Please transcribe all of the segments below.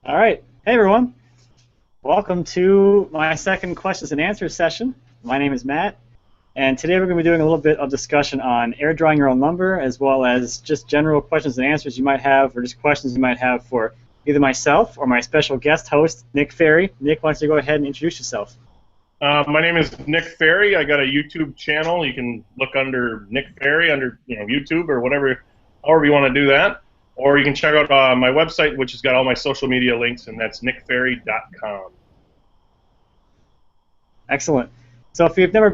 All right. Hey, everyone. Welcome to my second questions and answers session. My name is Matt, and today we're going to be doing a little bit of discussion on air drying your own lumber, as well as just general questions and answers you might have, or just questions you might have for either myself or my special guest host, Nick Ferry. Nick, why don't you go ahead and introduce yourself? My name is Nick Ferry. I got a YouTube channel. You can look under Nick Ferry under YouTube or whatever, however you want to do that. Or you can check out my website, which has got all my social media links, and that's nickferry.com. Excellent. So if you've never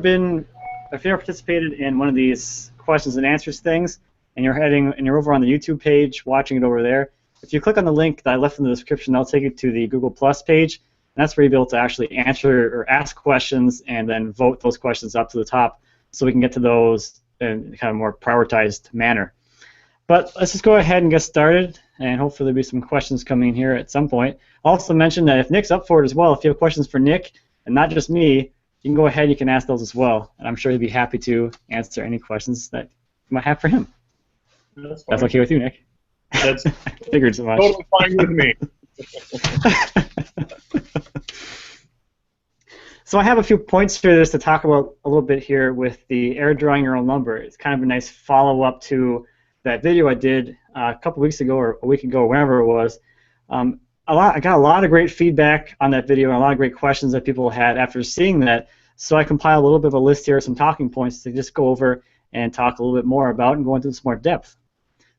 participated in one of these questions and answers things, and you're over on the YouTube page watching it over there, if you click on the link that I left in the description, that'll take you to the Google Plus page. And that's where you'll be able to actually answer or ask questions and then vote those questions up to the top so we can get to those in kind of more prioritized manner. But let's just go ahead and get started, and hopefully there'll be some questions coming in here at some point. I'll also mention that if Nick's up for it as well, if you have questions for Nick, and not just me, you can go ahead and you can ask those as well. And I'm sure he'd be happy to answer any questions that you might have for him. That's okay with you, Nick? That's figured so much. Totally fine with me. So I have a few points for this to talk about a little bit here with the air drying your own lumber. It's kind of a nice follow-up to that video I did a couple weeks ago or a week ago, whenever it was. I got a lot of great feedback on that video and a lot of great questions that people had after seeing that. So I compiled a little bit of a list here of some talking points to just go over and talk a little bit more about and go into some more depth.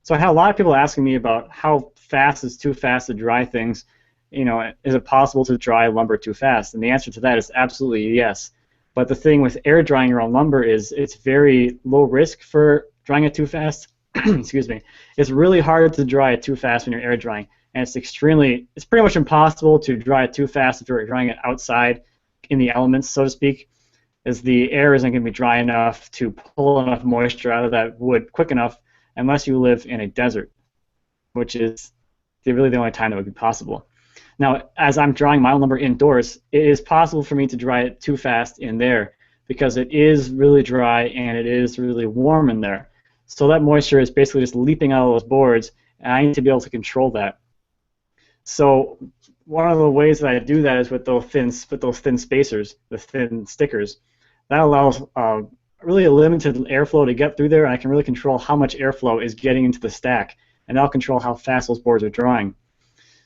So I had a lot of people asking me about how fast is too fast to dry things. Is it possible to dry lumber too fast? And the answer to that is absolutely yes. But the thing with air drying your own lumber is it's very low risk for drying it too fast. Excuse me. It's really hard to dry it too fast when you're air drying, and it's pretty much impossible to dry it too fast if you're drying it outside in the elements, so to speak, as the air isn't going to be dry enough to pull enough moisture out of that wood quick enough unless you live in a desert, which is really the only time that would be possible. Now, as I'm drying my own lumber indoors, it is possible for me to dry it too fast in there because it is really dry and it is really warm in there. So that moisture is basically just leaping out of those boards, and I need to be able to control that. So one of the ways that I do that is with those thin spacers, the thin stickers. That allows really a limited airflow to get through there, and I can really control how much airflow is getting into the stack, and that'll control how fast those boards are drying.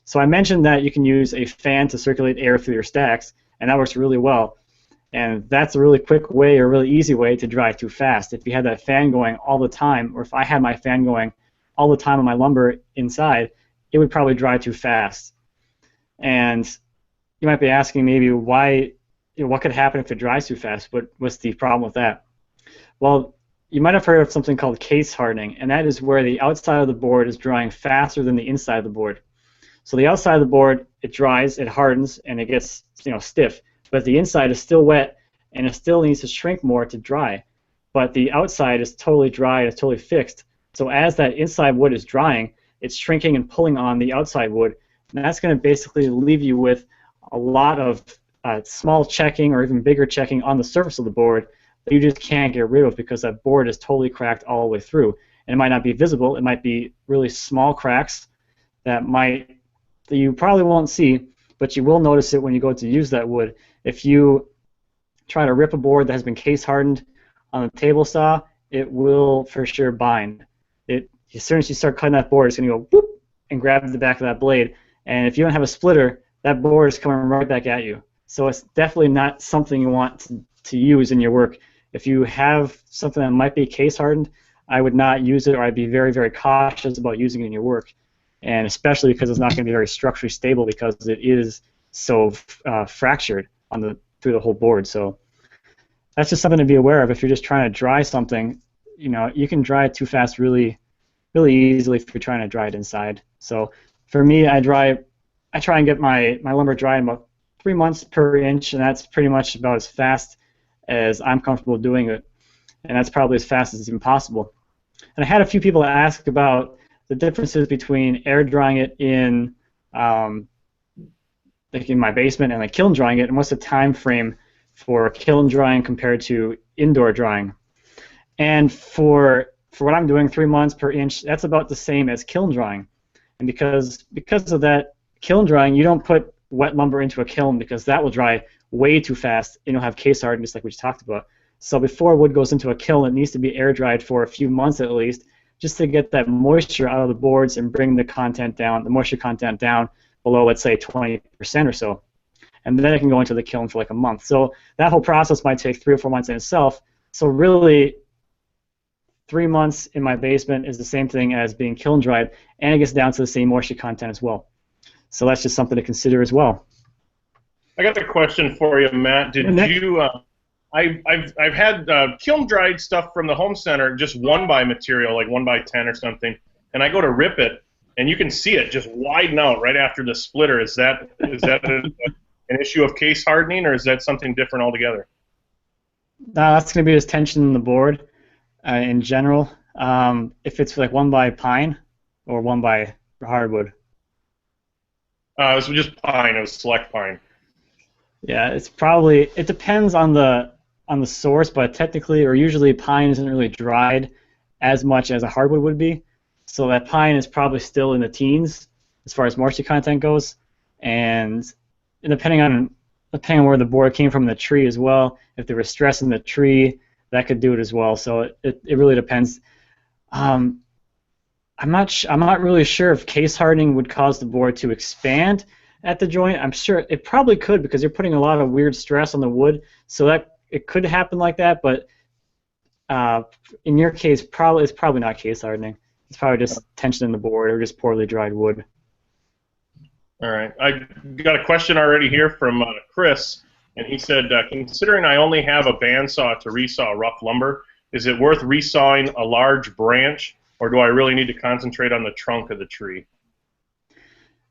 So I mentioned that you can use a fan to circulate air through your stacks, and that works really well. And that's a really quick way or really easy way to dry too fast. If you had that fan going all the time, or if I had my fan going all the time on my lumber inside, it would probably dry too fast. And you might be asking maybe why, what could happen if it dries too fast? What's the problem with that? Well, you might have heard of something called case hardening, and that is where the outside of the board is drying faster than the inside of the board. So the outside of the board, it dries, it hardens, and it gets stiff. But the inside is still wet, and it still needs to shrink more to dry. But the outside is totally dry, it's totally fixed. So as that inside wood is drying, it's shrinking and pulling on the outside wood, and that's going to basically leave you with a lot of small checking or even bigger checking on the surface of the board that you just can't get rid of because that board is totally cracked all the way through. And it might not be visible, it might be really small cracks that you probably won't see, but you will notice it when you go to use that wood. If you try to rip a board that has been case hardened on a table saw, it will for sure bind. As soon as you start cutting that board, it's going to go whoop and grab the back of that blade. And if you don't have a splitter, that board is coming right back at you. So it's definitely not something you want to use in your work. If you have something that might be case hardened, I would not use it, or I'd be very, very cautious about using it in your work. And especially because it's not going to be very structurally stable because it is so fractured through the whole board. So that's just something to be aware of. If you're just trying to dry something, you can dry it too fast really easily if you're trying to dry it inside. So for me, I try and get my lumber dry in about 3 months per inch, and that's pretty much about as fast as I'm comfortable doing it. And that's probably as fast as it's even possible. And I had a few people ask about the differences between air drying it in my basement and like kiln drying it, and what's the time frame for kiln drying compared to indoor drying. And for what I'm doing, 3 months per inch, that's about the same as kiln drying. And because of that, kiln drying, you don't put wet lumber into a kiln because that will dry way too fast and you'll have case hardened just like we just talked about. So before wood goes into a kiln, it needs to be air dried for a few months at least, just to get that moisture out of the boards and bring the content down, the moisture content down below, let's say, 20% or so. And then it can go into the kiln for like a month. So that whole process might take 3 or 4 months in itself. So really, 3 months in my basement is the same thing as being kiln dried, and it gets down to the same moisture content as well. So that's just something to consider as well. I got a question for you, Matt. Did you? I've had kiln dried stuff from the home center, just 1x material, like 1x10 or something, and I go to rip it, and you can see it just widen out right after the splitter. Is that an issue of case hardening, or is that something different altogether? That's going to be just tension in the board in general. If it's like 1x pine or 1x hardwood. It was just pine. It was select pine. Yeah, it depends on the source, but technically or usually pine isn't really dried as much as a hardwood would be. So that pine is probably still in the teens as far as moisture content goes, and depending on where the board came from in the tree as well, if there was stress in the tree, that could do it as well. So it really depends. I'm not really sure if case hardening would cause the board to expand at the joint. I'm sure it probably could because you're putting a lot of weird stress on the wood, so that it could happen like that. But in your case, it's probably not case hardening. It's probably just tension in the board or just poorly dried wood. All right. I got a question already here from Chris, and he said, considering I only have a bandsaw to resaw rough lumber, is it worth resawing a large branch, or do I really need to concentrate on the trunk of the tree?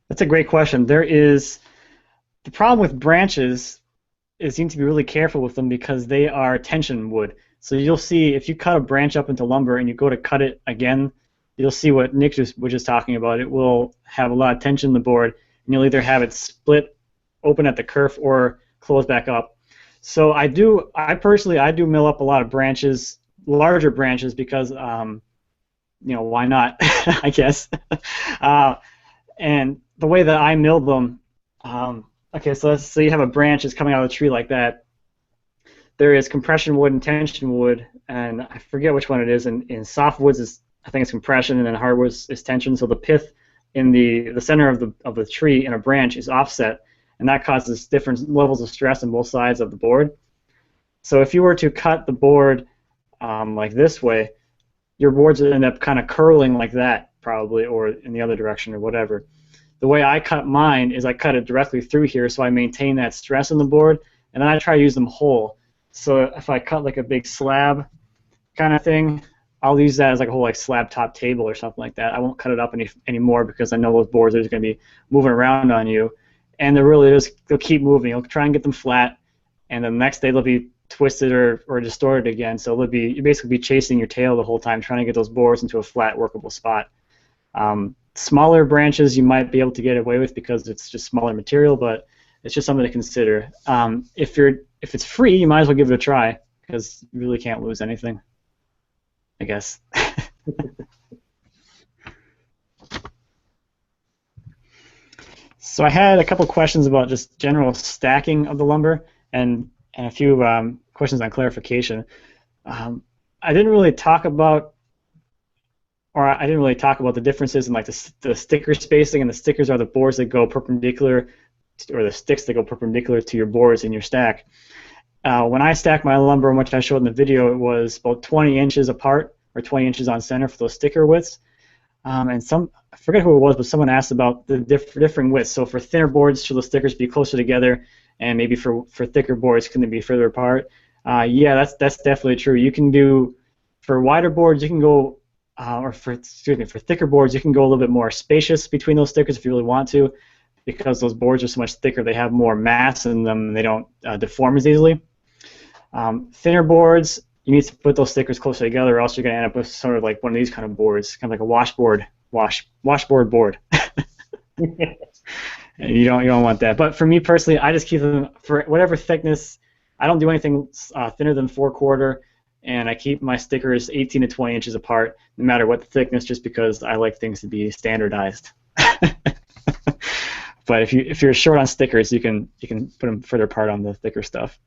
That's a great question. The problem with branches is you need to be really careful with them because they are tension wood. So you'll see if you cut a branch up into lumber and you go to cut it again, you'll see what Nick was just talking about. It will have a lot of tension in the board, and you'll either have it split open at the kerf or close back up. So I personally do mill up a lot of branches, larger branches, because why not? I guess. And the way that I mill them, okay, so let's say you have a branch that's coming out of the tree like that. There is compression wood and tension wood, and I forget which one it is. In softwoods, I think it's compression, and then hardwoods is tension. So the pith in the center of the tree in a branch is offset, and that causes different levels of stress on both sides of the board. So if you were to cut the board like this way, your boards would end up kind of curling like that probably, or in the other direction or whatever. The way I cut mine is I cut it directly through here, so I maintain that stress on the board, and then I try to use them whole. So if I cut like a big slab kind of thing, I'll use that as like a whole like slab top table or something like that. I won't cut it up anymore because I know those boards are just going to be moving around on you, and they'll keep moving. You'll try and get them flat, and the next day they'll be twisted or distorted again. So you'll basically be chasing your tail the whole time, trying to get those boards into a flat, workable spot. Smaller branches you might be able to get away with because it's just smaller material, but it's just something to consider. If it's free, you might as well give it a try because you really can't lose anything, I guess. So I had a couple questions about just general stacking of the lumber and a few questions on clarification. I didn't really talk about the differences in like the sticker spacing, and the stickers are the boards that go perpendicular, or the sticks that go perpendicular to your boards in your stack. When I stack my lumber, which I showed in the video, it was about 20 inches apart, or 20 inches on center for those sticker widths. And I forget who it was, but someone asked about the differing widths. So for thinner boards, should the stickers be closer together, and maybe for thicker boards, can they be further apart? Yeah, that's definitely true. You can do, for wider boards, you can go, for thicker boards, you can go a little bit more spacious between those stickers if you really want to, because those boards are so much thicker, they have more mass in them, and they don't deform as easily. Thinner boards, you need to put those stickers closer together, or else you're going to end up with sort of like one of these kind of boards, kind of like a washboard board. And you don't want that. But for me personally, I just keep them for whatever thickness. I don't do anything thinner than 4/4, and I keep my stickers 18 to 20 inches apart, no matter what the thickness, just because I like things to be standardized. But if you're short on stickers, you can put them further apart on the thicker stuff.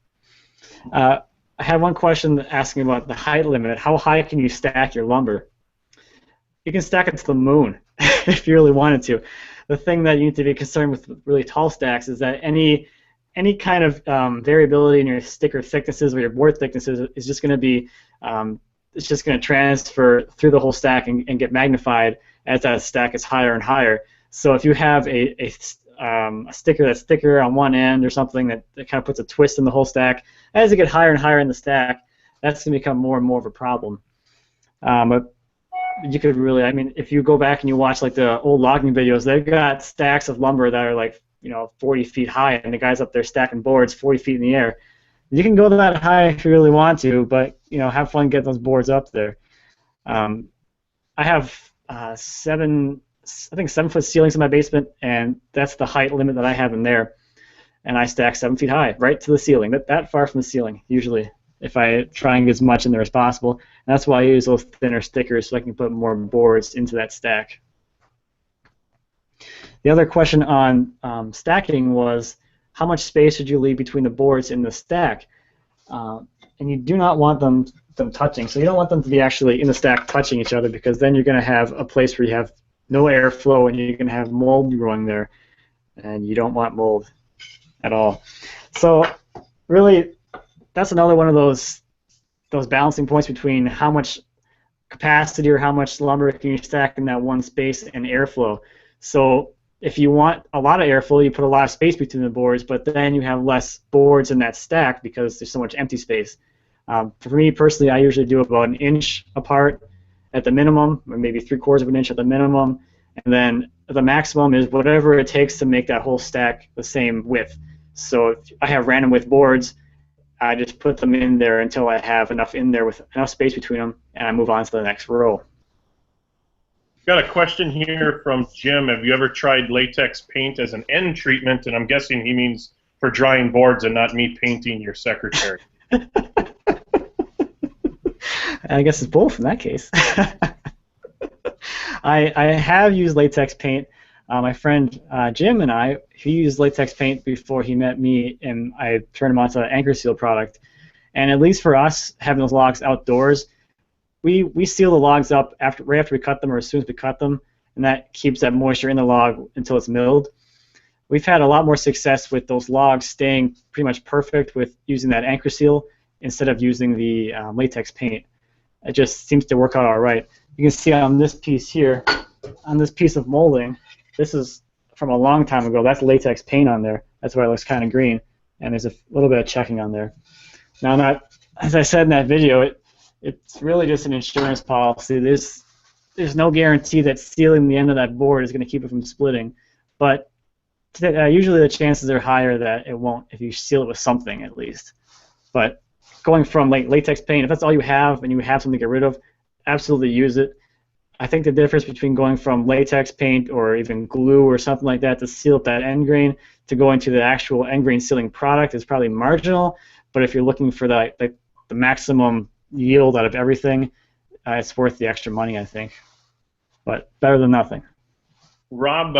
I had one question asking about the height limit. How high can you stack your lumber? You can stack it to the moon if you really wanted to. The thing that you need to be concerned with really tall stacks is that any kind of variability in your sticker thicknesses or your board thicknesses is just going to be it's just going to transfer through the whole stack and get magnified as that stack is higher and higher. So if you have a sticker that's thicker on one end or something that kind of puts a twist in the whole stack, as you get higher and higher in the stack, that's going to become more and more of a problem. But you could really, I mean, if you go back and you watch like the old logging videos, they've got stacks of lumber that are like 40 feet high, and the guy's up there stacking boards 40 feet in the air. You can go that high if you really want to, but have fun getting those boards up there. I have 7-foot ceilings in my basement, and that's the height limit that I have in there. And I stack 7 feet high, right to the ceiling, that far from the ceiling, usually, if I try and get as much in there as possible. And that's why I use those thinner stickers so I can put more boards into that stack. The other question on stacking was, how much space should you leave between the boards in the stack? And you do not want them touching, so you don't want them to be actually in the stack touching each other, because then you're going to have a place where you have no airflow and you're going to have mold growing there, and you don't want mold at all. So really, that's another one of those balancing points between how much capacity or how much lumber can you stack in that one space and airflow. So if you want a lot of airflow, you put a lot of space between the boards, but then you have less boards in that stack because there's so much empty space. For me personally, I usually do about 1 inch apart at the minimum, or maybe 3/4 of an inch at the minimum, and then the maximum is whatever it takes to make that whole stack the same width. So if I have random width boards, I just put them in there until I have enough in there with enough space between them, and I move on to the next row. Got a question here from Jim. Have you ever tried latex paint as an end treatment? And I'm guessing he means for drying boards and not me painting your secretary. I guess it's both in that case. I have used latex paint. My friend Jim and he used latex paint before he met me, and I turned him on to anchor seal product. And at least for us, having those logs outdoors, we seal the logs up right after we cut them, or as soon as we cut them, and that keeps that moisture in the log until it's milled. We've had a lot more success with those logs staying pretty much perfect with using that anchor seal instead of using the latex paint. It just seems to work out all right. You can see on this piece here, on this piece of molding, this is from a long time ago. That's latex paint on there. That's why it looks kind of green, and there's a little bit of checking on there. Now, as I said in that video, it's really just an insurance policy. There's no guarantee that sealing the end of that board is going to keep it from splitting, but usually the chances are higher that it won't if you seal it with something at least. But going from latex paint, if that's all you have and you have something to get rid of, absolutely use it. I think the difference between going from latex paint or even glue or something like that to seal up that end grain to going to the actual end grain sealing product is probably marginal, but if you're looking for the maximum yield out of everything, it's worth the extra money, I think. But better than nothing. Rob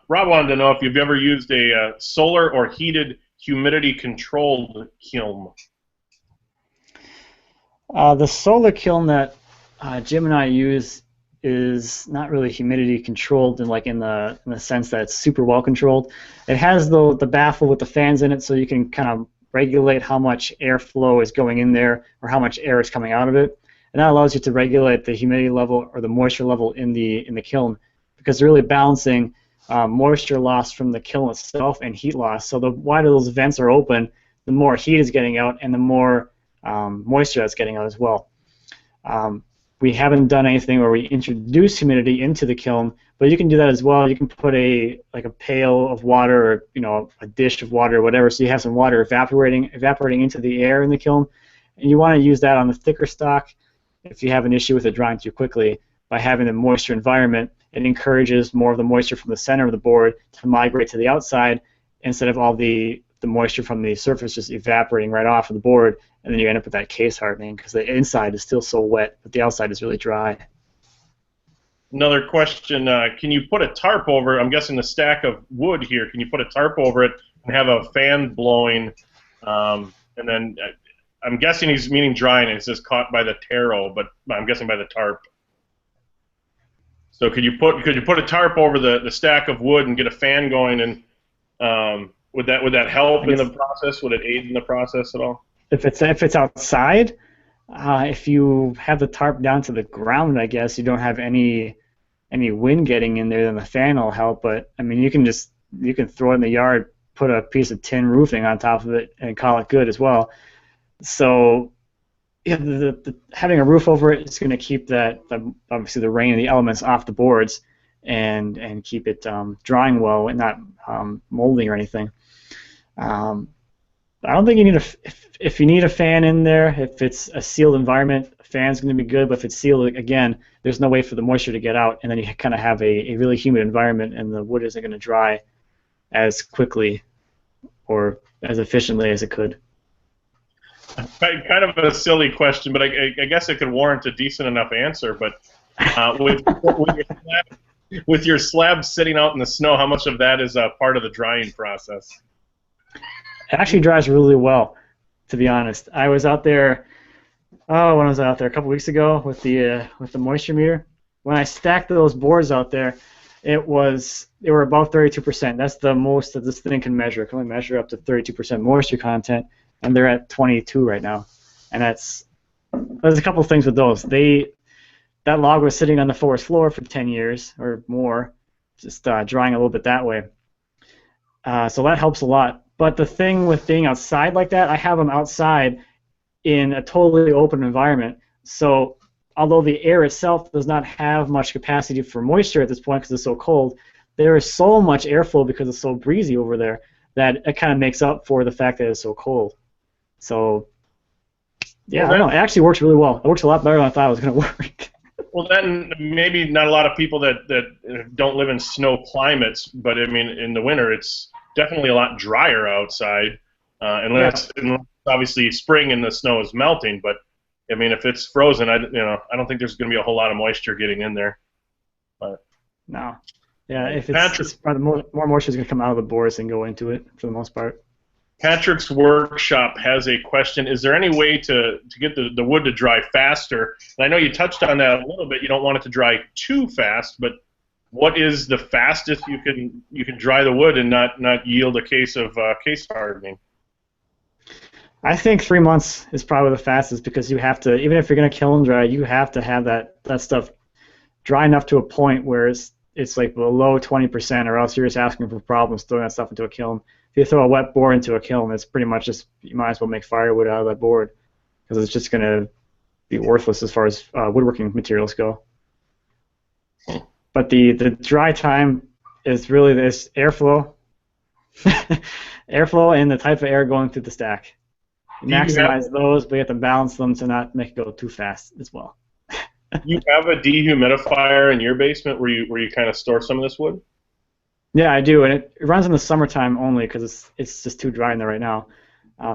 wanted to know if you've ever used a solar or heated humidity-controlled kiln. The solar kiln that Jim and I use is not really humidity controlled in the sense that it's super well controlled. It has the baffle with the fans in it, so you can kind of regulate how much airflow is going in there or how much air is coming out of it, and that allows you to regulate the humidity level or the moisture level in the kiln, because they're really balancing moisture loss from the kiln itself and heat loss. So the wider those vents are open, the more heat is getting out and the more moisture that's getting out as well. We haven't done anything where we introduce humidity into the kiln, but you can do that as well. You can put a pail of water, or a dish of water or whatever, so you have some water evaporating into the air in the kiln, and you want to use that on the thicker stock if you have an issue with it drying too quickly. By having the moisture environment, it encourages more of the moisture from the center of the board to migrate to the outside instead of all the moisture from the surface just evaporating right off of the board, and then you end up with that case hardening because the inside is still so wet, but the outside is really dry. Another question, can you put a tarp over, I'm guessing the stack of wood here, can you put a tarp over it and have a fan blowing, and then I'm guessing he's meaning drying, and it says caught by the taro, but I'm guessing by the tarp. So could you put a tarp over the stack of wood and get a fan going, and would that help in the process? Would it aid in the process at all? If it's outside, if you have the tarp down to the ground, I guess you don't have any wind getting in there, then the fan will help. But I mean, you can throw it in the yard, put a piece of tin roofing on top of it, and call it good as well. So yeah, having a roof over it is going to keep obviously the rain and the elements off the boards, and keep it drying well and not molding or anything. I don't think you need if you need a fan in there, if it's a sealed environment, a fan's going to be good. But if it's sealed, again, there's no way for the moisture to get out, and then you kind of have a really humid environment, and the wood isn't going to dry as quickly or as efficiently as it could. Kind of a silly question, but I guess it could warrant a decent enough answer. But with your slab sitting out in the snow, how much of that is part of the drying process? It actually dries really well, to be honest. I was out there, when was I out there? A couple weeks ago with the moisture meter. When I stacked those boards out there, they were above 32%. That's the most that this thing can measure. It can only measure up to 32% moisture content, and they're at 22 right now. And there's a couple of things with those. That log was sitting on the forest floor for 10 years or more, just drying a little bit that way. So that helps a lot. But the thing with being outside like that, I have them outside in a totally open environment. So although the air itself does not have much capacity for moisture at this point because it's so cold, there is so much airflow because it's so breezy over there that it kind of makes up for the fact that it's so cold. So yeah, I don't know. It actually works really well. It works a lot better than I thought it was going to work. Well, then maybe not a lot of people that don't live in snow climates, but I mean, in the winter, it's definitely a lot drier outside, unless obviously spring and the snow is melting. But I mean, if it's frozen, I don't think there's going to be a whole lot of moisture getting in there. But no, yeah, if it's more moisture is going to come out of the boards and go into it for the most part. Patrick's Workshop has a question. Is there any way to get the wood to dry faster? And I know you touched on that a little bit. You don't want it to dry too fast, but what is the fastest you can dry the wood and not yield a case of case hardening? I think 3 months is probably the fastest, because you have to, even if you're going to kiln dry, you have to have that stuff dry enough to a point where it's like below 20%, or else you're just asking for problems throwing that stuff into a kiln. If you throw a wet board into a kiln, it's pretty much just, you might as well make firewood out of that board, because it's just going to be worthless as far as woodworking materials go. But the dry time is really this airflow, airflow and the type of air going through the stack. You maximize those, but you have to balance them to not make it go too fast as well. You have a dehumidifier in your basement where you kind of store some of this wood? Yeah, I do, and it runs in the summertime only because it's just too dry in there right now. I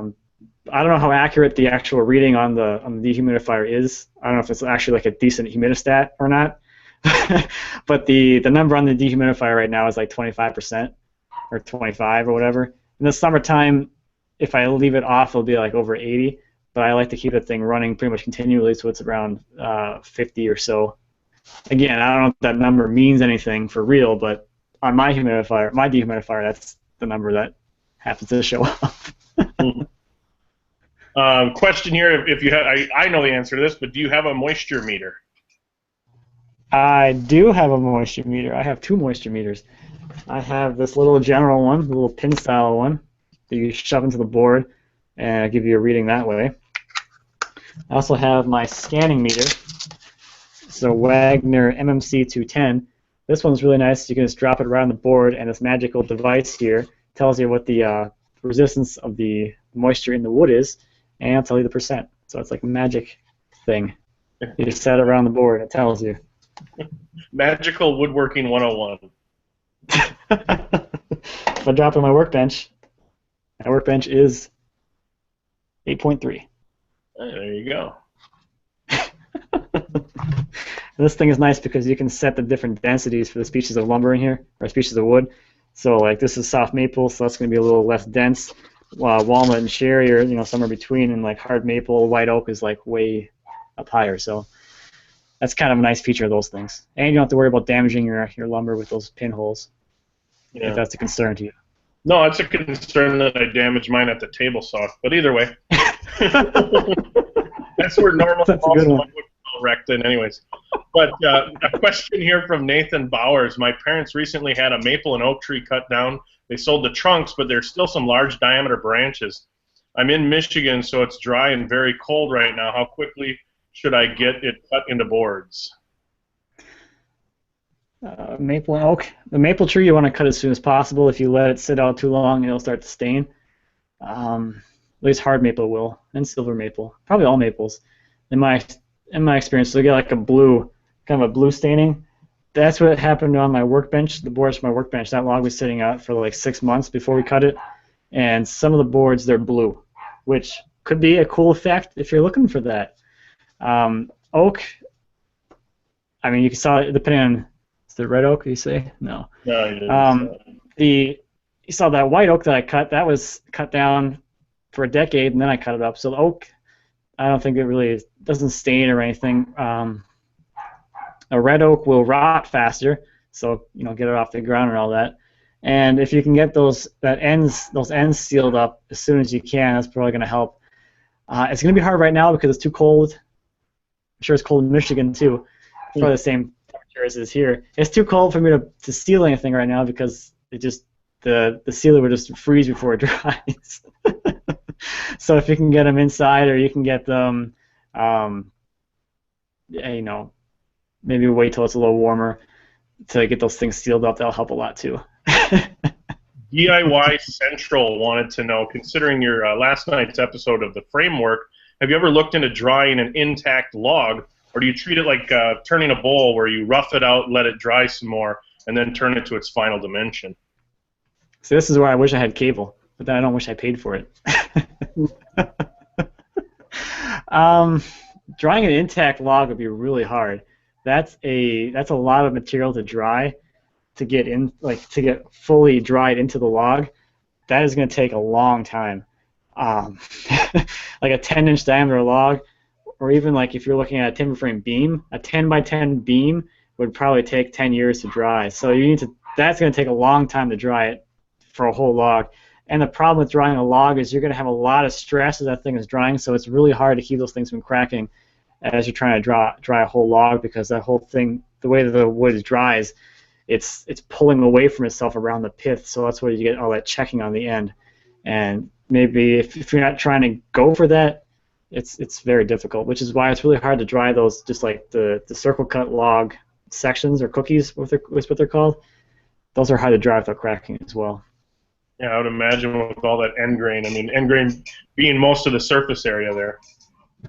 don't know how accurate the actual reading on the dehumidifier is. I don't know if it's actually like a decent humidistat or not. But the number on the dehumidifier right now is like 25% or 25 or whatever. In the summertime, if I leave it off, it'll be like over 80. But I like to keep the thing running pretty much continually, so it's around 50 or so. Again, I don't know if that number means anything for real, but on my dehumidifier, that's the number that happens to show up. Question here: if you have, I know the answer to this, but do you have a moisture meter? I do have a moisture meter. I have two moisture meters. I have this little general one, the little pin style one that you shove into the board and give you a reading that way. I also have my scanning meter. It's a Wagner MMC 210. This one's really nice. You can just drop it right on the board, and this magical device here tells you what the resistance of the moisture in the wood is, and it'll tell you the percent. So it's like a magic thing. You just set it around the board, and it tells you. Magical woodworking 101. If I drop it on my workbench is 8.3. There you go. This thing is nice because you can set the different densities for the species of lumber in here, or species of wood. So like this is soft maple, so that's going to be a little less dense. Walnut and cherry are, you know, somewhere between, and like hard maple, white oak is like way up higher. So that's kind of a nice feature of those things. And you don't have to worry about damaging your lumber with those pinholes, if that's a concern to you. No, it's a concern that I damage mine at the table saw. But either way, that's where normal would wrecked in anyways. But a question here from Nathan Bowers. My parents recently had a maple and oak tree cut down. They sold the trunks, but there's still some large diameter branches. I'm in Michigan, so it's dry and very cold right now. How quickly should I get it cut into boards? Maple and oak. The maple tree you want to cut as soon as possible. If you let it sit out too long, it'll start to stain. At least hard maple will, and silver maple. Probably all maples. In my experience, they'll get like a blue, kind of a blue staining. That's what happened on my workbench. The boards for my workbench, that log was sitting out for like 6 months before we cut it, and some of the boards, they're blue, which could be a cool effect if you're looking for that. Oak, I mean, you saw it depending on, is it red oak, you say? No. No, you saw that white oak that I cut, that was cut down for a decade, and then I cut it up. So the oak, I don't think it really doesn't stain or anything. A red oak will rot faster, so you know, get it off the ground and all that. And if you can get those ends sealed up as soon as you can, that's probably going to help. It's going to be hard right now because it's too cold. I'm sure it's cold in Michigan too. It's probably the same temperature as it is here. It's too cold for me to seal anything right now because it just the sealer would just freeze before it dries. So if you can get them inside, or you can get them, you know, maybe wait till it's a little warmer to get those things sealed up. That'll help a lot too. DIY Central wanted to know, considering your last night's episode of the framework, have you ever looked into drying an intact log, or do you treat it like turning a bowl where you rough it out, let it dry some more, and then turn it to its final dimension? So this is where I wish I had cable, but then I don't wish I paid for it. Drying an intact log would be really hard. That's a lot of material to dry, to get fully dried into the log. That is going to take a long time. Like a 10-inch diameter log, or even like if you're looking at a timber frame beam, a 10 by 10 beam would probably take 10 years to dry. So that's going to take a long time to dry it for a whole log. And the problem with drying a log is you're going to have a lot of stress as that thing is drying, so it's really hard to keep those things from cracking as you're trying to dry a whole log, because that whole thing, the way that the wood dries, it's pulling away from itself around the pith, so that's where you get all that checking on the end. And maybe if you're not trying to go for that, it's very difficult, which is why it's really hard to dry those, just like the circle cut log sections, or cookies, what they're called. Those are hard to dry without cracking as well. Yeah, I would imagine with all that end grain. I mean, end grain being most of the surface area there.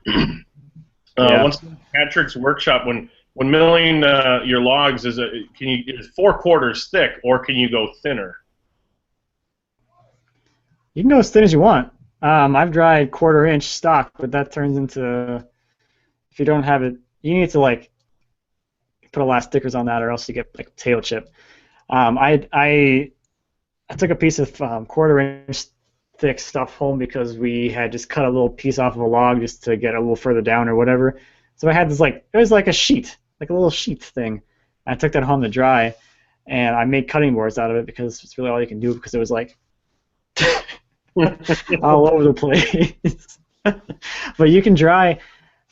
Yeah. Once Patrick's workshop, when milling your logs, is 4 quarters thick, or can you go thinner? You can go as thin as you want. I've dried 1/4-inch stock, but that turns into, if you don't have it, you need to like put a lot of stickers on that, or else you get like potato chip. I took a piece of 1/4-inch thick stuff home because we had just cut a little piece off of a log just to get a little further down or whatever. So I had this it was like a sheet, like a little sheet thing. I took that home to dry, and I made cutting boards out of it because it's really all you can do, because it was like all over the place. But you can dry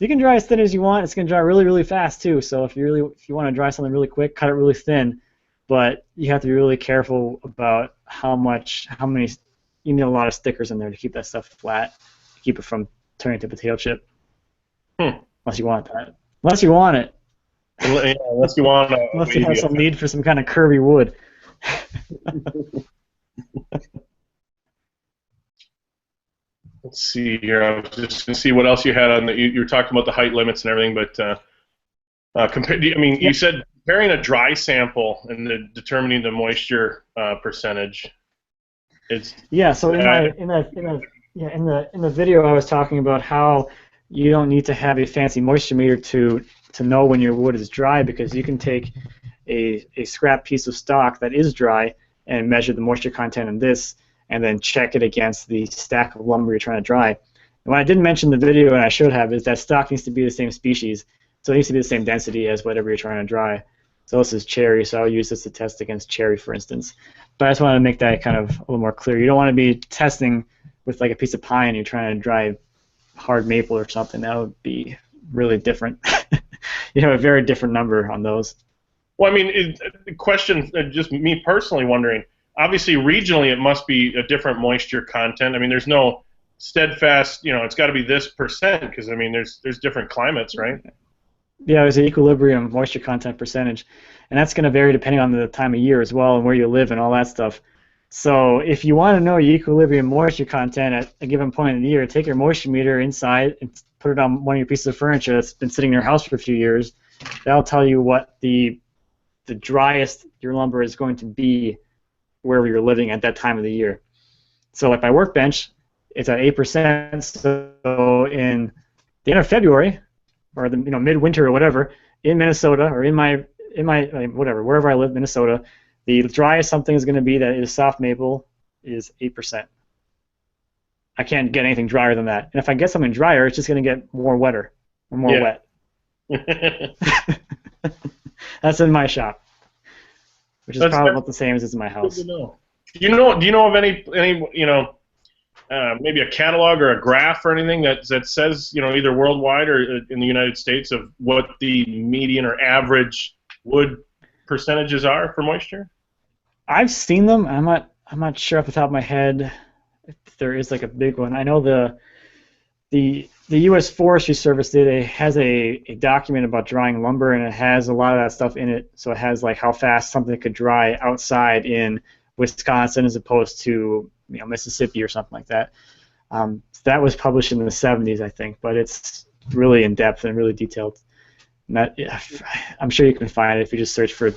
as thin as you want. It's going to dry really, really fast too. So if you want to dry something really quick, cut it really thin. But you have to be really careful about how many. You need a lot of stickers in there to keep that stuff flat, to keep it from turning to potato chip. Unless you want that. Unless you want it. Yeah, unless you want. Unless you have some need for some kind of curvy wood. Let's see here. I was just going to see what else you had on the. You were talking about the height limits and everything, but you said comparing a dry sample and determining the moisture percentage. So in the video I was talking about how you don't need to have a fancy moisture meter to know when your wood is dry, because you can take a scrap piece of stock that is dry and measure the moisture content in this, and then check it against the stack of lumber you're trying to dry. And what I didn't mention in the video, and I should have, is that stock needs to be the same species, so it needs to be the same density as whatever you're trying to dry. So this is cherry, so I'll use this to test against cherry, for instance. But I just wanted to make that kind of a little more clear. You don't want to be testing with like a piece of pine, you're trying to dry hard maple or something. That would be really different. You have a very different number on those. Well, I mean, the question, just me personally wondering, obviously regionally it must be a different moisture content. I mean, there's no steadfast, it's got to be this percent, because I mean, there's different climates, right? Yeah, there's an equilibrium moisture content percentage, and that's going to vary depending on the time of year as well and where you live and all that stuff. So if you want to know your equilibrium moisture content at a given point in the year, take your moisture meter inside and put it on one of your pieces of furniture that's been sitting in your house for a few years. That'll tell you what the driest your lumber is going to be wherever you're living at that time of the year. So like my workbench, it's at 8%. So in the end of February, or the midwinter or whatever, in Minnesota or in my whatever, wherever I live, Minnesota, the driest something is going to be that is soft maple is 8%. I can't get anything drier than that. And if I get something drier, it's just going to get more wetter or more wet. That's in my shop, which is probably about the same as it's in my house. Good to know. Do you know of any maybe a catalog or a graph or anything that says, either worldwide or in the United States, of what the median or average wood percentages are for moisture? I've seen them. I'm not sure off the top of my head if there is like a big one. I know the U.S. Forestry Service has a document about drying lumber, and it has a lot of that stuff in it. So it has like how fast something could dry outside in Wisconsin as opposed to Mississippi or something like that. So that was published in the 70s, I think, but it's really in depth and really detailed. And that, I'm sure you can find it if you just search for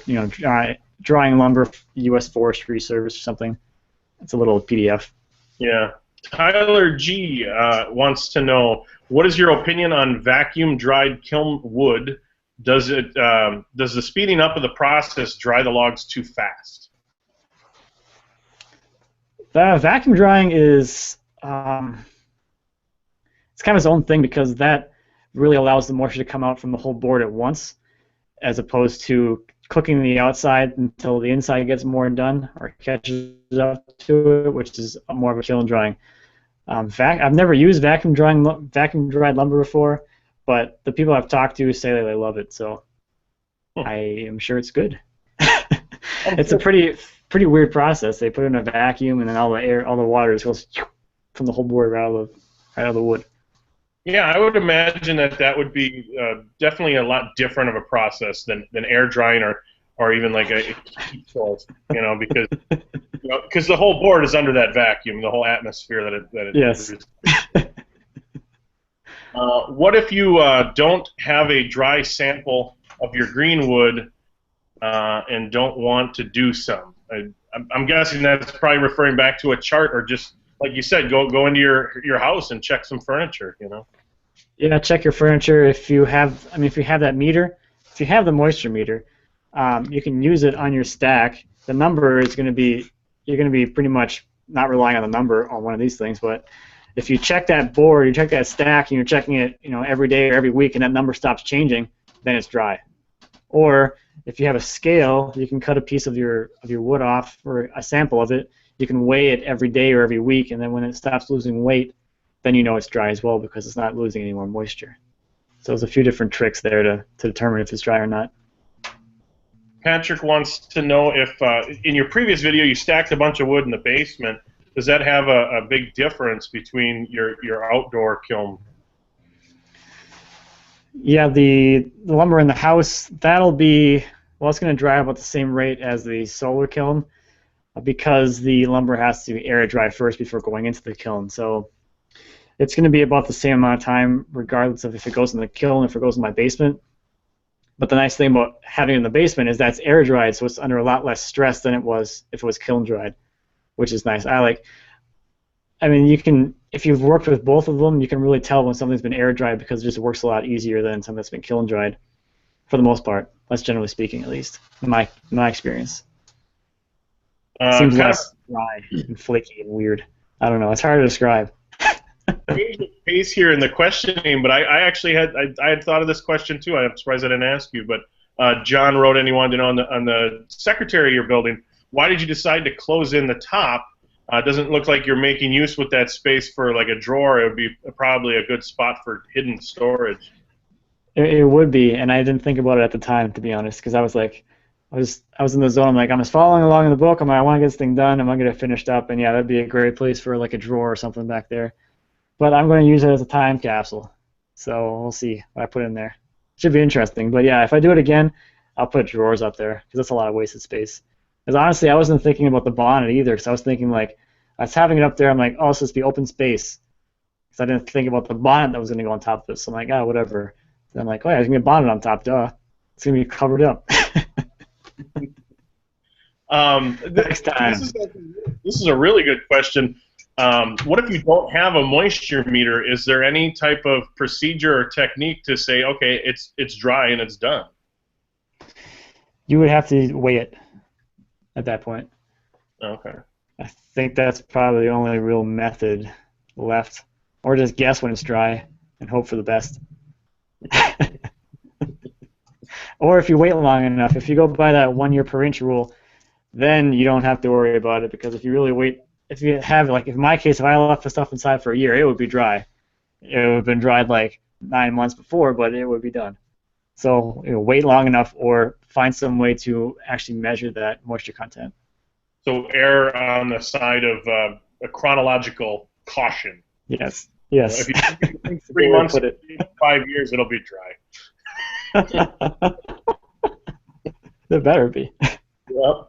drying lumber U.S. Forestry Service or something. It's a little PDF. Yeah. Tyler G wants to know, what is your opinion on vacuum dried kiln wood? Does the speeding up of the process dry the logs too fast? Vacuum drying is it's kind of its own thing, because that really allows the moisture to come out from the whole board at once, as opposed to cooking the outside until the inside gets more done or catches up to it, which is more of a kiln drying. I've never used vacuum dried lumber before, but the people I've talked to say that they love it, so I am sure it's good. It's a pretty weird process. They put it in a vacuum, and then all the water just goes from the whole board right out of the wood. Yeah, I would imagine that would be definitely a lot different of a process than air drying or even like a heat source, because the whole board is under that vacuum, the whole atmosphere that it yes. produces. What if you don't have a dry sample of your green wood and don't want to do some? I'm guessing that's probably referring back to a chart, or just like you said, go into your house and check some furniture. Yeah, check your furniture. If you have that meter, if you have the moisture meter, you can use it on your stack. The number is going to be, you're going to be pretty much not relying on the number on one of these things, but if you check that board, you check that stack, and you're checking it, every day or every week, and that number stops changing, then it's dry. Or if you have a scale, you can cut a piece of your wood off, or a sample of it. You can weigh it every day or every week, and then when it stops losing weight, then you know it's dry as well, because it's not losing any more moisture. So there's a few different tricks there to determine if it's dry or not. Patrick wants to know if in your previous video you stacked a bunch of wood in the basement. Does that have a big difference between your outdoor kiln? Yeah, the lumber in the house, that'll be, well, it's going to dry about the same rate as the solar kiln, because the lumber has to air dry first before going into the kiln. So it's going to be about the same amount of time, regardless of if it goes in the kiln or if it goes in my basement. But the nice thing about having it in the basement is that's air dried, so it's under a lot less stress than it was if it was kiln dried, which is nice. I mean, you can, if you've worked with both of them, you can really tell when something's been air dried because it just works a lot easier than something that's been kiln dried, for the most part. That's generally speaking, at least in my experience. Seems less dry and flaky and weird. I don't know. It's hard to describe. Change the pace here in the questioning, but I actually had thought of this question too. I'm surprised I didn't ask you, but John wrote and he wanted to know on the secretary you're building, why did you decide to close in the top? It doesn't look like you're making use with that space for like a drawer. It would be probably a good spot for hidden storage. It would be, and I didn't think about it at the time, to be honest, because I was like, I was in the zone. I'm like, I'm just following along in the book. I'm like, I want to get this thing done. I'm going to get it finished up, and yeah, that'd be a great place for like a drawer or something back there. But I'm going to use it as a time capsule, so we'll see what I put in there. Should be interesting. But yeah, if I do it again, I'll put drawers up there because that's a lot of wasted space. Because honestly, I wasn't thinking about the bonnet either, because I was thinking like, I was having it up there. I'm like, oh, it's supposed to be open space, because I didn't think about the bonnet that was going to go on top of it. So I'm like, oh, whatever. And I'm like, oh yeah, there's going to be a bonnet on top, duh. It's going to be covered up. Next time. This is a really good question. What if you don't have a moisture meter? Is there any type of procedure or technique to say, okay, it's dry and it's done? You would have to weigh it at that point. Okay. I think that's probably the only real method left. Or just guess when it's dry and hope for the best. Or if you wait long enough, if you go by that 1 year per inch rule, then you don't have to worry about it, because if you really wait, if you have, like in my case, if I left the stuff inside for a year, it would be dry. It would have been dried like 9 months before, but it would be done. So wait long enough, or find some way to actually measure that moisture content. So err on the side of a chronological caution. Yes. Yes. If you think 3 months, 5 years, it'll be dry. It better be. Yep.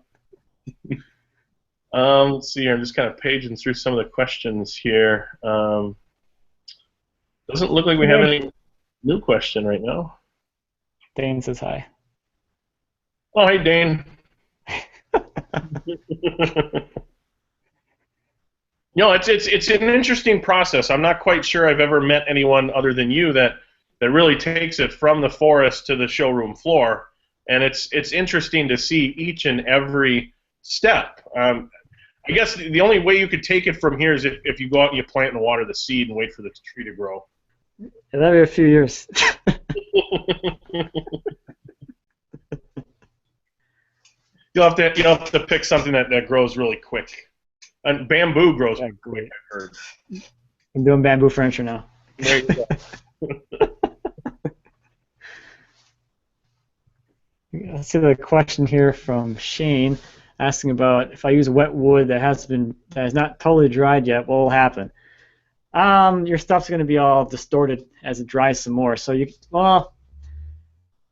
Let's see here. I'm just kind of paging through some of the questions here. Doesn't look like we have any new question right now. Dane says hi. Oh, hey, Dane. It's an interesting process. I'm not quite sure I've ever met anyone other than you that really takes it from the forest to the showroom floor, and it's interesting to see each and every step. I guess the only way you could take it from here is if you go out and you plant and water the seed and wait for the tree to grow. That'll be a few years. You'll have to pick something that grows really quick. And bamboo grows quick, I've heard. I'm doing bamboo furniture now. There you go. Let's see the question here from Shane, asking about if I use wet wood that has not totally dried yet, what will happen? Your stuff's going to be all distorted as it dries some more. So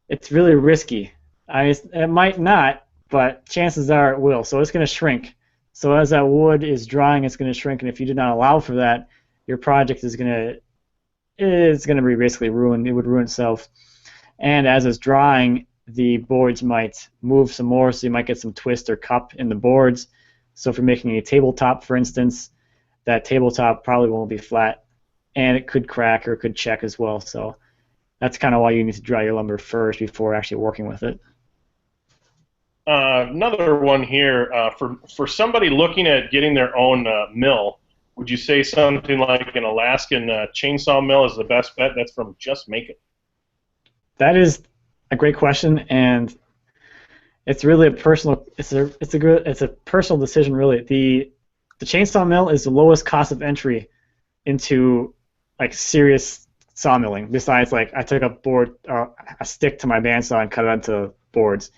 it's really risky. It might not, but chances are it will. So it's going to shrink. So as that wood is drying, it's going to shrink, and if you did not allow for that, your project is going to be basically ruined. It would ruin itself. And as it's drying, the boards might move some more, so you might get some twist or cup in the boards. So if you're making a tabletop, for instance, that tabletop probably won't be flat, and it could crack or it could check as well. So that's kind of why you need to dry your lumber first before actually working with it. Another one here, for somebody looking at getting their own mill, would you say something like an Alaskan chainsaw mill is the best bet? That's from Just Make It. That is a great question, and it's really a personal. It's a personal decision, really. The chainsaw mill is the lowest cost of entry into like serious sawmilling. Besides, like I took a stick to my bandsaw and cut it onto boards.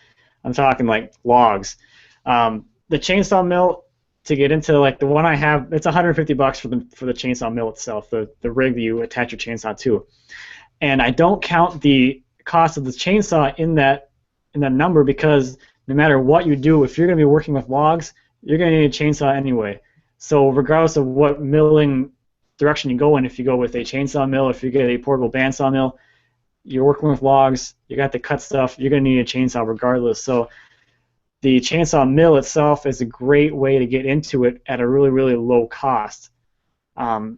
I'm talking like logs. The chainsaw mill, to get into like the one I have, it's $150 for the chainsaw mill itself, the rig that you attach your chainsaw to. And I don't count the cost of the chainsaw in that number, because no matter what you do, if you're going to be working with logs, you're going to need a chainsaw anyway. So regardless of what milling direction you go in, if you go with a chainsaw mill, if you get a portable bandsaw mill, you're working with logs, you got to cut stuff, you're going to need a chainsaw regardless. So the chainsaw mill itself is a great way to get into it at a really, really low cost. And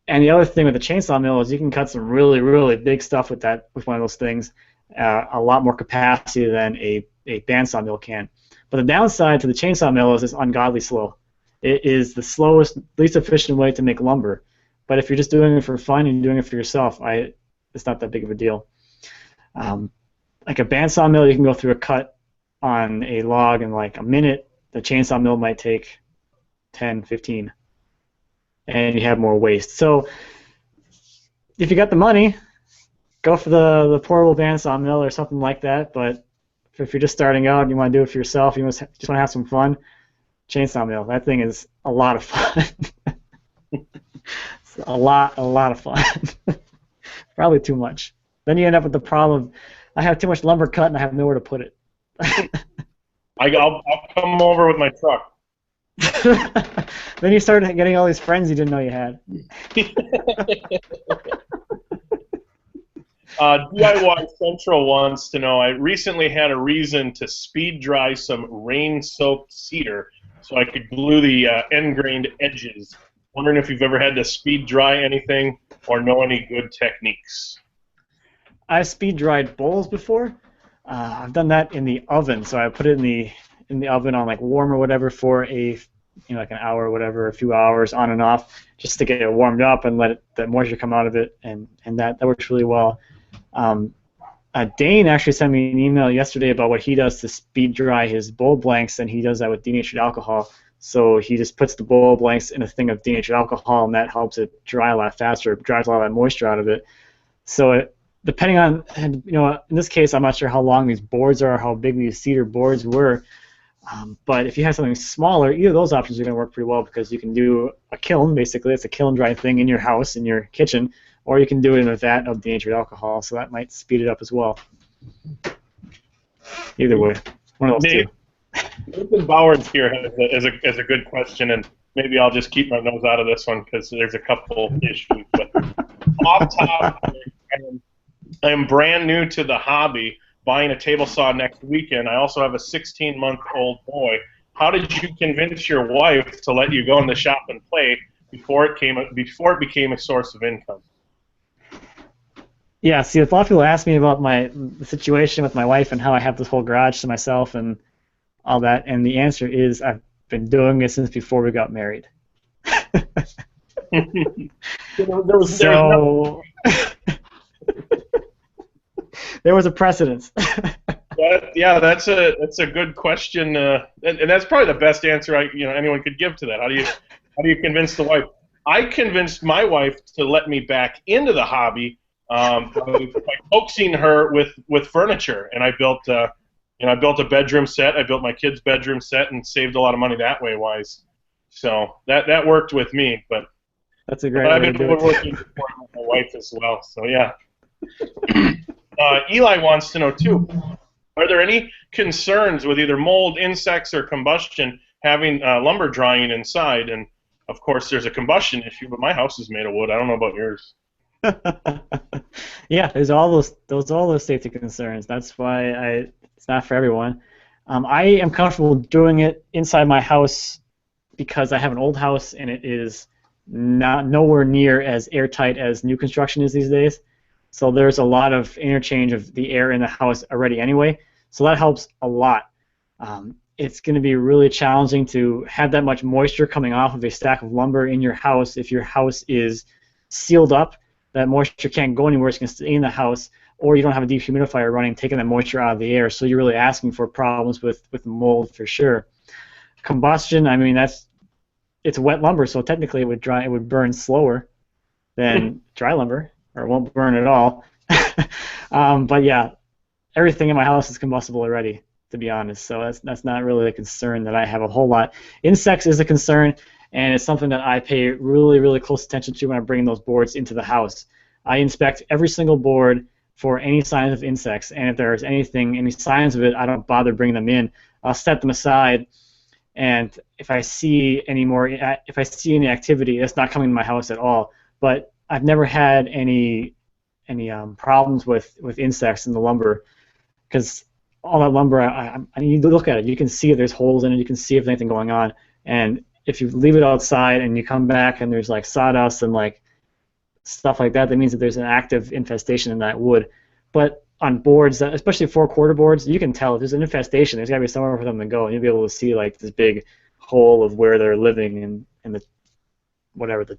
the other thing with the chainsaw mill is you can cut some really, really big stuff with one of those things, a lot more capacity than a bandsaw mill can. But the downside to the chainsaw mill is it's ungodly slow. It is the slowest, least efficient way to make lumber. But if you're just doing it for fun and doing it for yourself, it's not that big of a deal. Like a bandsaw mill, you can go through a cut on a log in like a minute. The chainsaw mill might take 10, 15, and you have more waste. So if you got the money, go for the portable bandsaw mill or something like that. But if you're just starting out and you want to do it for yourself, you just want to have some fun, chainsaw mill. That thing is a lot of fun. It's a lot of fun. Probably too much. Then you end up with the problem of, I have too much lumber cut and I have nowhere to put it. I'll come over with my truck. Then you start getting all these friends you didn't know you had. DIY Central wants to know, I recently had a reason to speed dry some rain-soaked cedar so I could glue the end-grained edges. Wondering if you've ever had to speed dry anything or know any good techniques. I've speed dried bowls before. I've done that in the oven, so I put it in the oven on like warm or whatever for like an hour or whatever, a few hours on and off, just to get it warmed up and let the moisture come out of it, and that works really well. Dane actually sent me an email yesterday about what he does to speed dry his bowl blanks, and he does that with denatured alcohol. So he just puts the bowl blanks in a thing of denatured alcohol, and that helps it dry a lot faster. It dries a lot of that moisture out of it. So depending on, in this case, I'm not sure how long these boards are, how big these cedar boards were. But if you have something smaller, either of those options are going to work pretty well, because you can do a kiln, basically. It's a kiln dry thing in your house, in your kitchen, or you can do it in a vat of denatured alcohol, so that might speed it up as well. Either way, one of those two. Nathan Bowers here has a good question, and maybe I'll just keep my nose out of this one because there's a couple issues. But off top, I am brand new to the hobby, buying a table saw next weekend. I also have a 16-month-old boy. How did you convince your wife to let you go in the shop and play before it became a source of income? Yeah, see, a lot of people ask me about the situation with my wife and how I have this whole garage to myself and all that, and the answer is I've been doing it since before we got married. There was a precedence. Yeah, that's a good question, and that's probably the best answer anyone could give to that. How do you convince the wife? I convinced my wife to let me back into the hobby by coaxing her with furniture, and I built a bedroom set. I built my kid's bedroom set and saved a lot of money that way. So that worked with me, but that's a great. I've been woodworking with my wife as well. So yeah. Eli wants to know too, are there any concerns with either mold, insects, or combustion having lumber drying inside? And of course there's a combustion issue, but my house is made of wood. I don't know about yours. Yeah, there's all those safety concerns. That's why it's not for everyone. I am comfortable doing it inside my house because I have an old house and it is nowhere near as airtight as new construction is these days. So there's a lot of interchange of the air in the house already anyway. So that helps a lot. It's going to be really challenging to have that much moisture coming off of a stack of lumber in your house if your house is sealed up. That moisture can't go anywhere. It's going to stay in the house, or you don't have a dehumidifier running, taking that moisture out of the air. So you're really asking for problems with mold for sure. Combustion, I mean, it's wet lumber, so technically it would burn slower than dry lumber, or it won't burn at all. But yeah, everything in my house is combustible already, to be honest. So that's not really a concern that I have a whole lot. Insects is a concern, and it's something that I pay really, really close attention to when I'm bringing those boards into the house. I inspect every single board for any signs of insects, and if there's any signs of it, I don't bother bringing them in. I'll set them aside, and if I see any activity, it's not coming to my house at all. But I've never had any problems with insects in the lumber, because all that lumber, you look at it, you can see if there's holes in it, you can see if there's anything going on, and if you leave it outside and you come back and there's like sawdust and like stuff like that, that means that there's an active infestation in that wood. But on boards, especially 4/4 boards, you can tell if there's an infestation. There's got to be somewhere for them to go, and you'll be able to see like this big hole of where they're living in the whatever the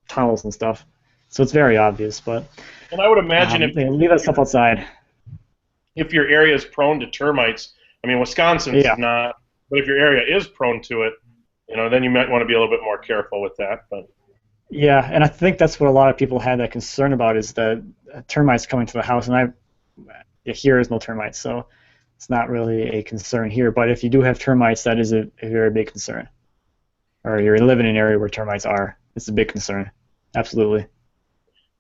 tunnels and stuff. So it's very obvious. But and I would imagine if leave that stuff outside. If your area is prone to termites, I mean Wisconsin's not, but if your area is prone to it, then you might want to be a little bit more careful with that. But yeah, and I think that's what a lot of people had that concern about is the termites coming to the house, and here is no termites, so it's not really a concern here. But if you do have termites, that is a very big concern. Or you're living in an area where termites are, it's a big concern. Absolutely.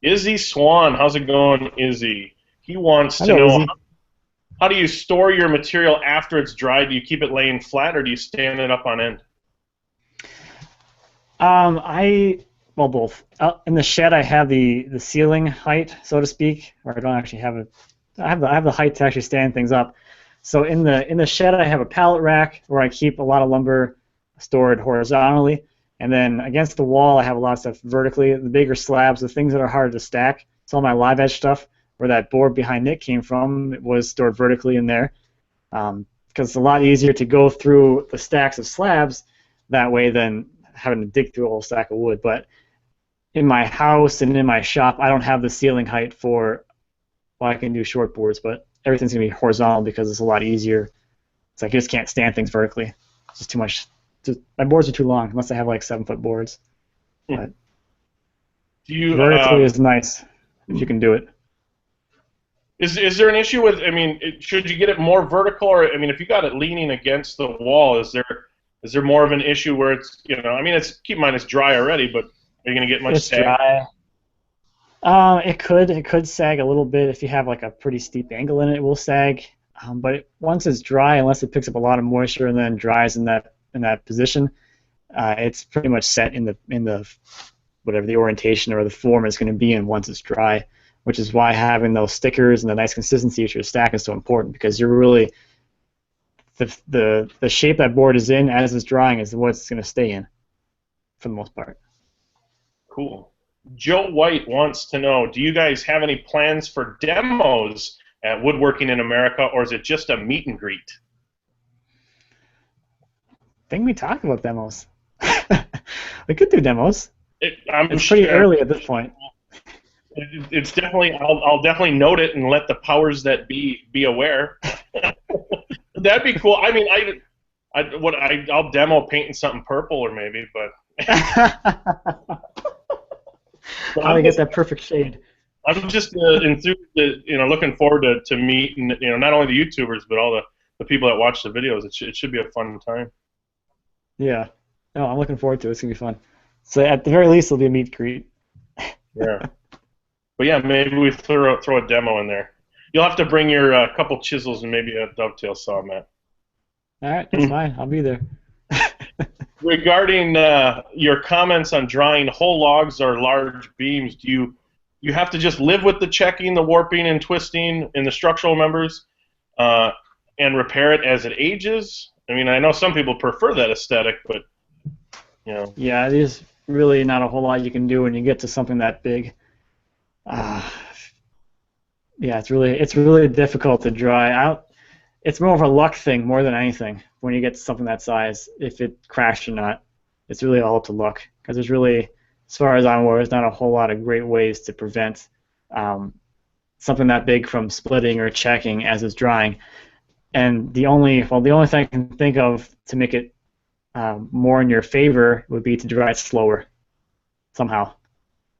Izzy Swan, how's it going, Izzy? He wants to know, how do you store your material after it's dried? Do you keep it laying flat, or do you stand it up on end? Well, both. In the shed, I have the ceiling height, so to speak, or I don't actually have it. I have the height to actually stand things up. So in the shed, I have a pallet rack where I keep a lot of lumber stored horizontally, and then against the wall, I have a lot of stuff vertically. The bigger slabs, the things that are harder to stack, it's all my live edge stuff. Where that board behind Nick came from, it was stored vertically in there, because it's a lot easier to go through the stacks of slabs that way than having to dig through a whole stack of wood. But in my house and in my shop, I don't have the ceiling height for, well, I can do short boards, but everything's going to be horizontal because it's a lot easier. It's like you just can't stand things vertically. It's just too much. My boards are too long, unless I have like 7-foot boards. But vertically is nice if you can do it. Is there an issue with, should you get it more vertical, or, if you got it leaning against the wall, is there more of an issue where it's, keep in mind it's dry already, but are you going to get much sag? It's dry. It could sag a little bit if you have like a pretty steep angle in it. It will sag, but once it's dry, unless it picks up a lot of moisture and then dries in that position, it's pretty much set in the whatever the orientation or the form it's going to be in once it's dry. Which is why having those stickers and the nice consistency of your stack is so important, because you're really the shape that board is in as it's drying is what it's going to stay in for the most part. Cool. Joe White wants to know, do you guys have any plans for demos at Woodworking in America, or is it just a meet and greet? I think we talked about demos. We could do demos. It's pretty early at this point. It's definitely. I'll definitely note it and let the powers that be aware. That'd be cool. I'll demo painting something purple or maybe, but. How to get that perfect shade. I'm just enthused, looking forward to meeting, not only the YouTubers but all the people that watch the videos. It should be a fun time. Yeah. No, I'm looking forward to it. It's gonna be fun. So at the very least, it'll be a meet and greet. Yeah. But yeah, maybe we throw a demo in there. You'll have to bring your couple chisels and maybe a dovetail saw, Matt. All right, that's fine. I'll be there. Regarding your comments on drying whole logs or large beams, do you have to just live with the checking, the warping and twisting in the structural members and repair it as it ages? I know some people prefer that aesthetic, but Yeah, there's really not a whole lot you can do when you get to something that big. Yeah, it's really difficult to dry out. It's more of a luck thing more than anything when you get to something that size, if it crashed or not. It's really all up to luck, because there's really, as far as I'm aware, there's not a whole lot of great ways to prevent something that big from splitting or checking as it's drying. And the only thing I can think of to make it more in your favor would be to dry it slower somehow,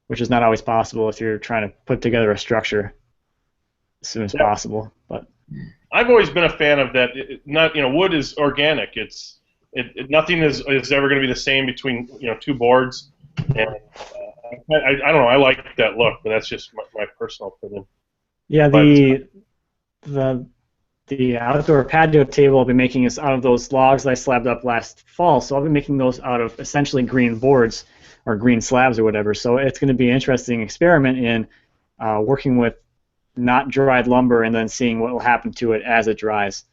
which is not always possible if you're trying to put together a structure as soon as possible. But I've always been a fan of that. Wood is organic. Nothing is ever going to be the same between two boards. And I don't know. I like that look, but that's just my personal opinion. Yeah, the outdoor patio table I'll be making is out of those logs I slabbed up last fall. So I'll be making those out of essentially green boards or green slabs or whatever. So it's going to be an interesting experiment in working with not dried lumber and then seeing what will happen to it as it dries.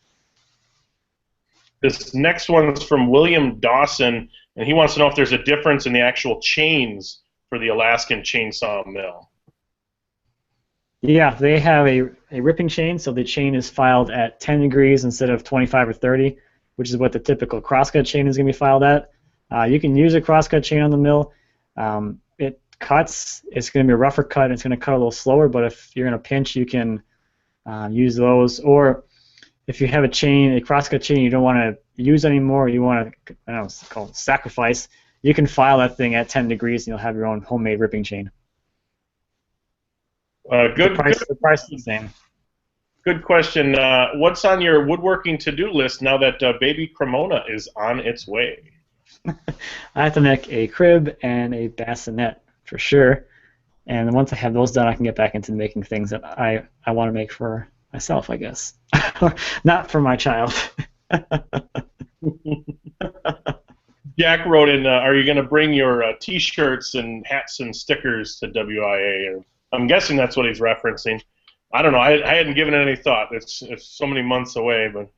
This next one is from William Dawson. and he wants to know if there's a difference in the actual chains for the Alaskan chainsaw mill. Yeah, they have a ripping chain, so the chain is filed at 10 degrees instead of 25 or 30, which is what the typical crosscut chain is going to be filed at. You can use a crosscut chain on the mill. It cuts. It's going to be a rougher cut. And it's going to cut a little slower, but if you're in a pinch, you can use those. Or if you have a crosscut chain you don't want to use anymore, you want to, I don't know, it's called sacrifice, you can file that thing at 10 degrees and you'll have your own homemade ripping chain. The price is the same. Good question. What's on your woodworking to-do list now that baby Cremona is on its way? I have to make a crib and a bassinet for sure. And once I have those done, I can get back into making things that I want to make for myself, I guess. Not for my child. Jack wrote in, are you going to bring your T-shirts and hats and stickers to WIAA? I'm guessing that's what he's referencing. I don't know. I hadn't given it any thought. It's so many months away, but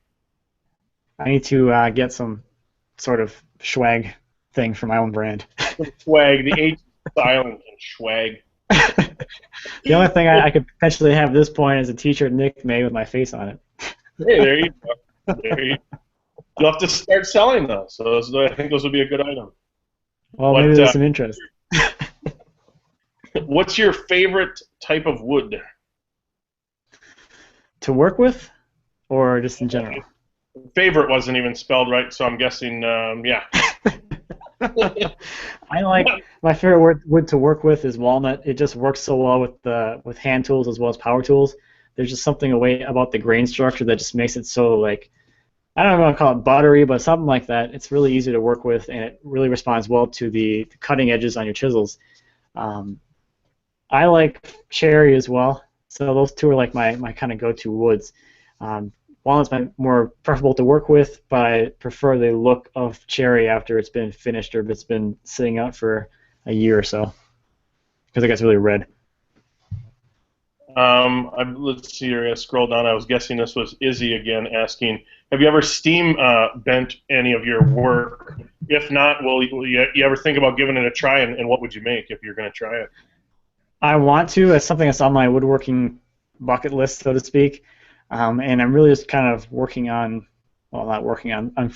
I need to get some sort of swag thing for my own brand. Swag. The H is silent in swag. The only thing I could potentially have at this point is a T-shirt Nick made with my face on it. Hey, there you go. You'll have to start selling those. So I think those would be a good item. Well, maybe there's some interest. What's your favorite type of wood? To work with, or just in general? Favorite wasn't even spelled right, so I'm guessing, yeah. I like, my favorite wood to work with is walnut. It just works so well with hand tools as well as power tools. There's just something about the grain structure that just makes it so, like, I don't know if I want to call it buttery, but something like that. It's really easy to work with, and it really responds well to the cutting edges on your chisels. I like cherry as well, so those two are like my kind of go-to woods. Walnut's more preferable to work with, but I prefer the look of cherry after it's been finished or if it's been sitting out for a year or so, because it gets really red. Let's see here. I scroll down. I was guessing this was Izzy again asking, have you ever steam bent any of your work? If not, will you ever think about giving it a try, and what would you make if you're going to try it? I want to. It's something that's on my woodworking bucket list, so to speak. And I'm really just kind of working on, well, not working on, I'm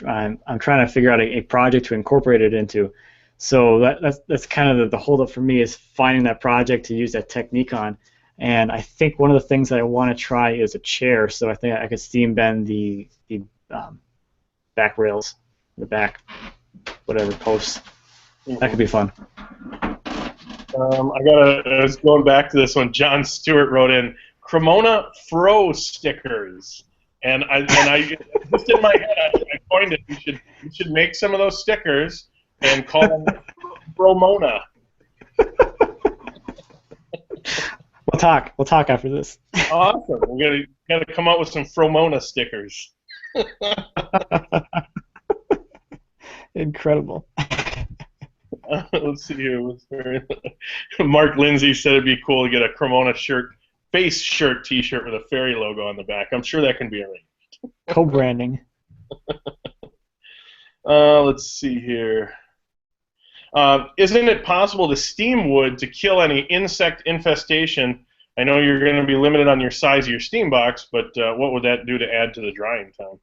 trying to figure out a project to incorporate it into. So that's kind of the holdup for me, is finding that project to use that technique on. And I think one of the things that I want to try is a chair. So I think I could steam bend the back rails, the back, whatever, posts. That could be fun. I was going back to this one. John Stewart wrote in, Cremona Fro stickers, and I just in my head I coined it. You should make some of those stickers and call them Fromona. We'll talk after this. Awesome. We're gonna come up with some Fromona stickers. Incredible. Let's see here. Mark Lindsay said it'd be cool to get a Cremona face shirt T-shirt with a Ferry logo on the back. I'm sure that can be arranged. Co-branding. Let's see here. Isn't it possible to steam wood to kill any insect infestation? I know you're going to be limited on your size of your steam box, but what would that do to add to the drying time?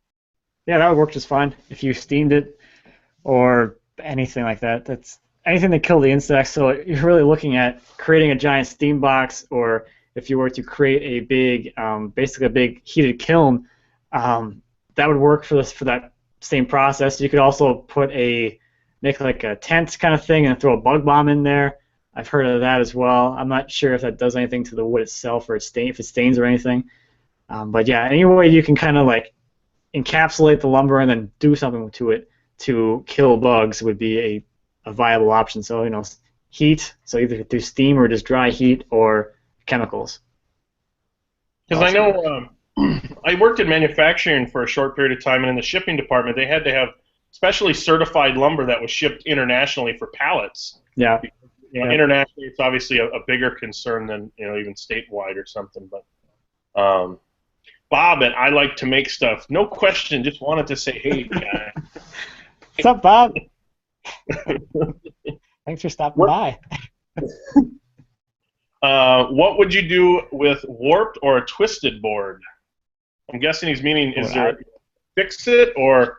Yeah, that would work just fine if you steamed it or anything like that. That's anything to kill the insects. So you're really looking at creating a giant steam box, or if you were to create a big, basically a big heated kiln, that would work for that same process. You could also make like a tent kind of thing and throw a bug bomb in there. I've heard of that as well. I'm not sure if that does anything to the wood itself or if it stains or anything. But yeah, any way you can kind of like encapsulate the lumber and then do something to it to kill bugs would be a viable option. So, heat, so either through steam or just dry heat or chemicals. Because I know I worked in manufacturing for a short period of time, and in the shipping department they had to have specially certified lumber that was shipped internationally for pallets. Yeah. Internationally it's obviously a bigger concern than even statewide or something. But Bob and I like to make stuff. No question, just wanted to say hey, guy. What's up, Bob? Thanks for stopping by. What would you do with warped or a twisted board? I'm guessing he's meaning fix it or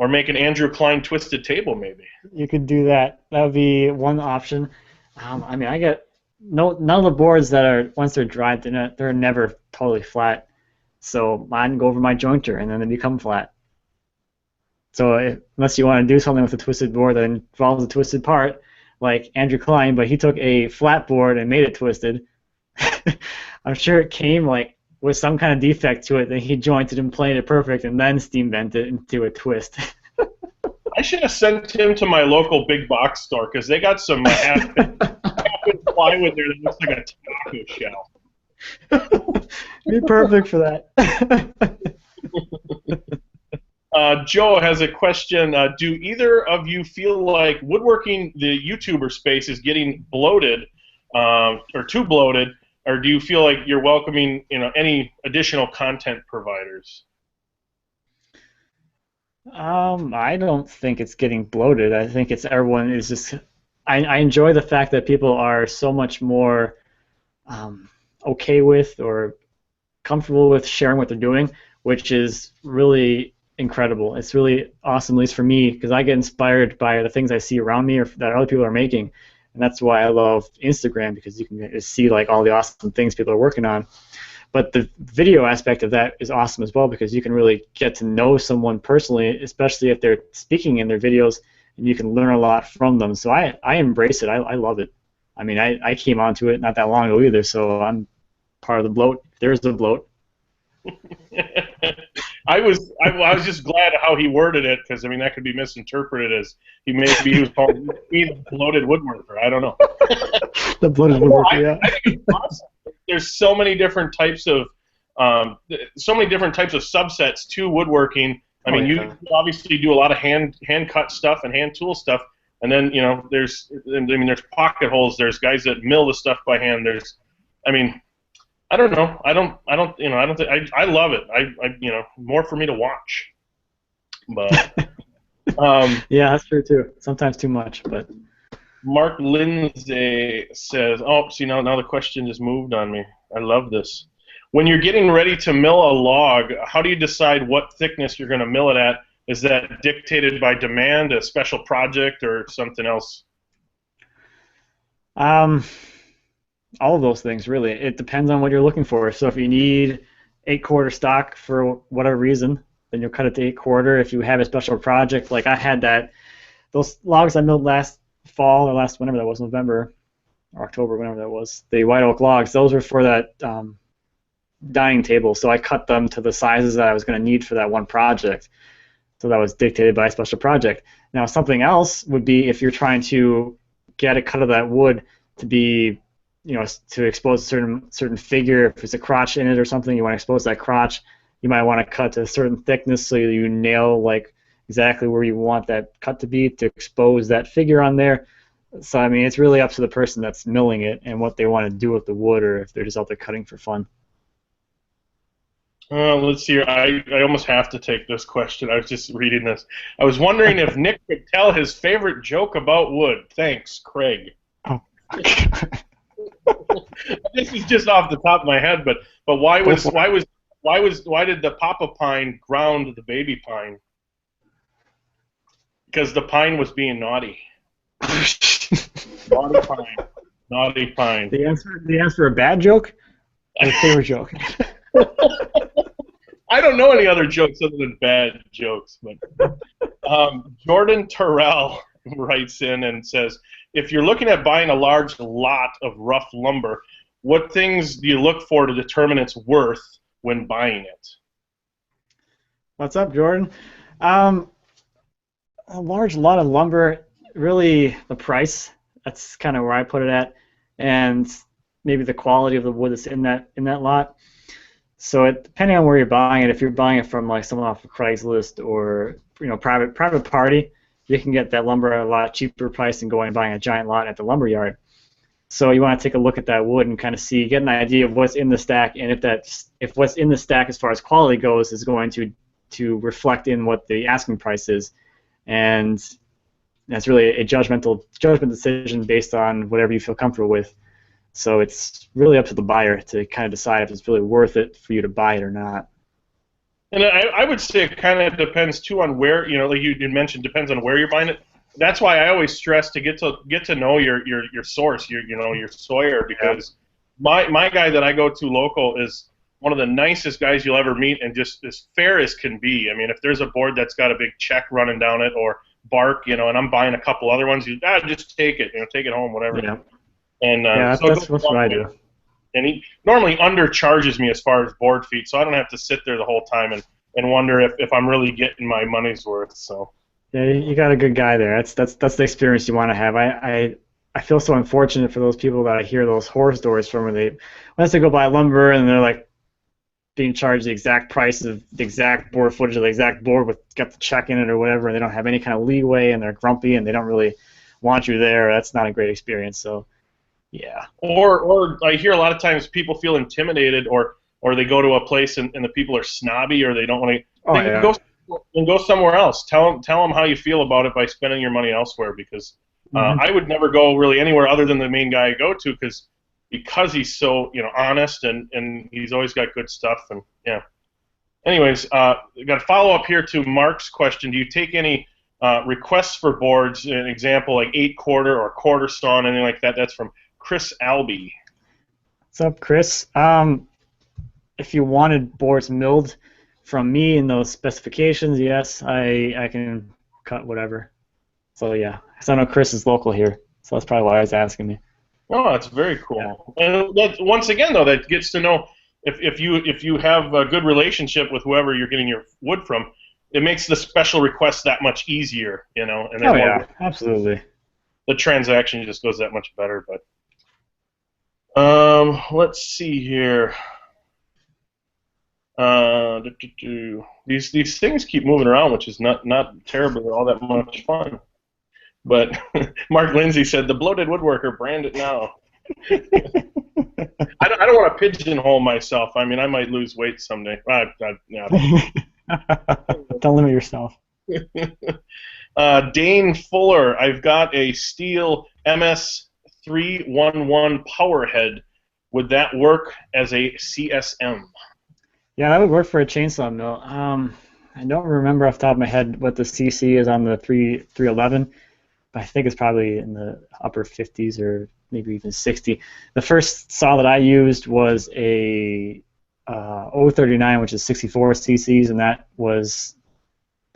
make an Andrew Klein twisted table maybe. You could do that. That would be one option. I mean, I get none of the boards that are once they're dried, they're never totally flat. So mine go over my jointer and then they become flat. So unless you want to do something with a twisted board that involves a twisted part, like Andrew Klein, but he took a flat board and made it twisted. I'm sure it came like with some kind of defect to it, then he jointed and planed it perfect and then steam bent it into a twist. I should have sent him to my local big box store because they got some plywood there that looks like a taco shell. Be perfect for that. Joe has a question. Do either of you feel like woodworking, the YouTuber space, is getting bloated or too bloated, or do you feel like you're welcoming any additional content providers? I don't think it's getting bloated. I think it's everyone is just. I enjoy the fact that people are so much more okay with or comfortable with sharing what they're doing, which is really incredible. It's really awesome, at least for me, because I get inspired by the things I see around me or that other people are making, and that's why I love Instagram, because you can see like all the awesome things people are working on. But the video aspect of that is awesome as well, because you can really get to know someone personally, especially if they're speaking in their videos, and you can learn a lot from them. So I embrace it. I love it. I mean, I came onto it not that long ago either, so I'm part of the bloat. There's the bloat. I was just glad how he worded it, because I mean that could be misinterpreted as he was calling me the bloated woodworker. I don't know. The bloated woodworker, yeah. I think it's awesome. There's so many different types of subsets to woodworking. I mean, you obviously do a lot of hand cut stuff and hand tool stuff, and then there's pocket holes. There's guys that mill the stuff by hand. I don't know. I love it. More for me to watch. But yeah, that's true too. Sometimes too much, but. Mark Lindsay says, "Oh, see now the question just moved on me. I love this. When you're getting ready to mill a log, how do you decide what thickness you're going to mill it at? Is that dictated by demand, a special project, or something else?" All of those things, really. It depends on what you're looking for. So if you need 8/4 stock for whatever reason, then you'll cut it to 8/4. If you have a special project, like I had those logs I milled last fall or whenever that was, November or October, whenever that was, the white oak logs, those were for that dining table. So I cut them to the sizes that I was going to need for that one project. So that was dictated by a special project. Now something else would be if you're trying to get a cut of that wood to be to expose a certain figure. If there's a crotch in it or something, you want to expose that crotch. You might want to cut to a certain thickness so you nail like exactly where you want that cut to be to expose that figure on there. So I mean, it's really up to the person that's milling it and what they want to do with the wood, or if they're just out there cutting for fun. Let's see here. I almost have to take this question. I was just reading this. I was wondering if Nick could tell his favorite joke about wood. Thanks, Craig. Oh. This is just off the top of my head, but why did the Papa Pine ground the baby pine? Because the pine was being naughty. Naughty pine. Naughty pine. The answer a bad joke? Or a favorite joke? I don't know any other jokes other than bad jokes. But Jordan Terrell writes in and says, if you're looking at buying a large lot of rough lumber, what things do you look for to determine its worth when buying it? What's up, Jordan? A large lot of lumber, really the price. That's kind of where I put it at, and maybe the quality of the wood that's in that lot. So depending on where you're buying it, if you're buying it from like someone off of Craigslist or private party, you can get that lumber at a lot cheaper price than going and buying a giant lot at the lumber yard. So you want to take a look at that wood and kind of get an idea of what's in the stack, and if what's in the stack as far as quality goes is going to reflect in what the asking price is. And it's really a judgment decision based on whatever you feel comfortable with. So it's really up to the buyer to kind of decide if it's really worth it for you to buy it or not. And I would say it kind of depends too on where, like you mentioned, depends on where you're buying it. That's why I always stress to get to know your source, your sawyer, because my guy that I go to local is one of the nicest guys you'll ever meet, and just as fair as can be. I mean, if there's a board that's got a big check running down it or bark, and I'm buying a couple other ones, just take it, take it home, whatever. Yeah. And so that's what I do. And he normally undercharges me as far as board feet, so I don't have to sit there the whole time and wonder if I'm really getting my money's worth. So. Yeah, you got a good guy there. That's the experience you want to have. I feel so unfortunate for those people that I hear those horror stories from, where once they go buy lumber and they're like being charged the exact price of the exact board footage of the exact board with got the check in it or whatever, and they don't have any kind of leeway, and they're grumpy and they don't really want you there. That's not a great experience. So. Yeah. Or I hear a lot of times people feel intimidated, or they go to a place and the people are snobby, or they don't want to. Go somewhere else. Tell them how you feel about it by spending your money elsewhere, because I would never go really anywhere other than the main guy I go to, because he's so honest, and he's always got good stuff. And yeah. Anyways, we got a follow up here to Mark's question. Do you take any requests for boards? An example like 8/4 or quarter saw, anything like that. That's from Chris Albee. What's up, Chris? If you wanted boards milled from me in those specifications, yes, I can cut whatever. So yeah, because I know Chris is local here, so that's probably why he was asking me. Oh, that's very cool. Yeah. And once again, though, that gets to know if you have a good relationship with whoever you're getting your wood from, it makes the special request that much easier, And yeah, absolutely. The transaction just goes that much better, but. Let's see here. These things keep moving around, which is not terribly all that much fun. But Mark Lindsay said, "The bloated woodworker, brand it now." I don't want to pigeonhole myself. I mean, I might lose weight someday. Don't limit yourself. Dane Fuller, I've got a steel MS311 power head. Would that work as a CSM? Yeah, that would work for a chainsaw mill. I don't remember off the top of my head what the CC is on the 311, but I think it's probably in the upper 50s or maybe even 60. The first saw that I used was a 039, which is 64 cc's, and that was,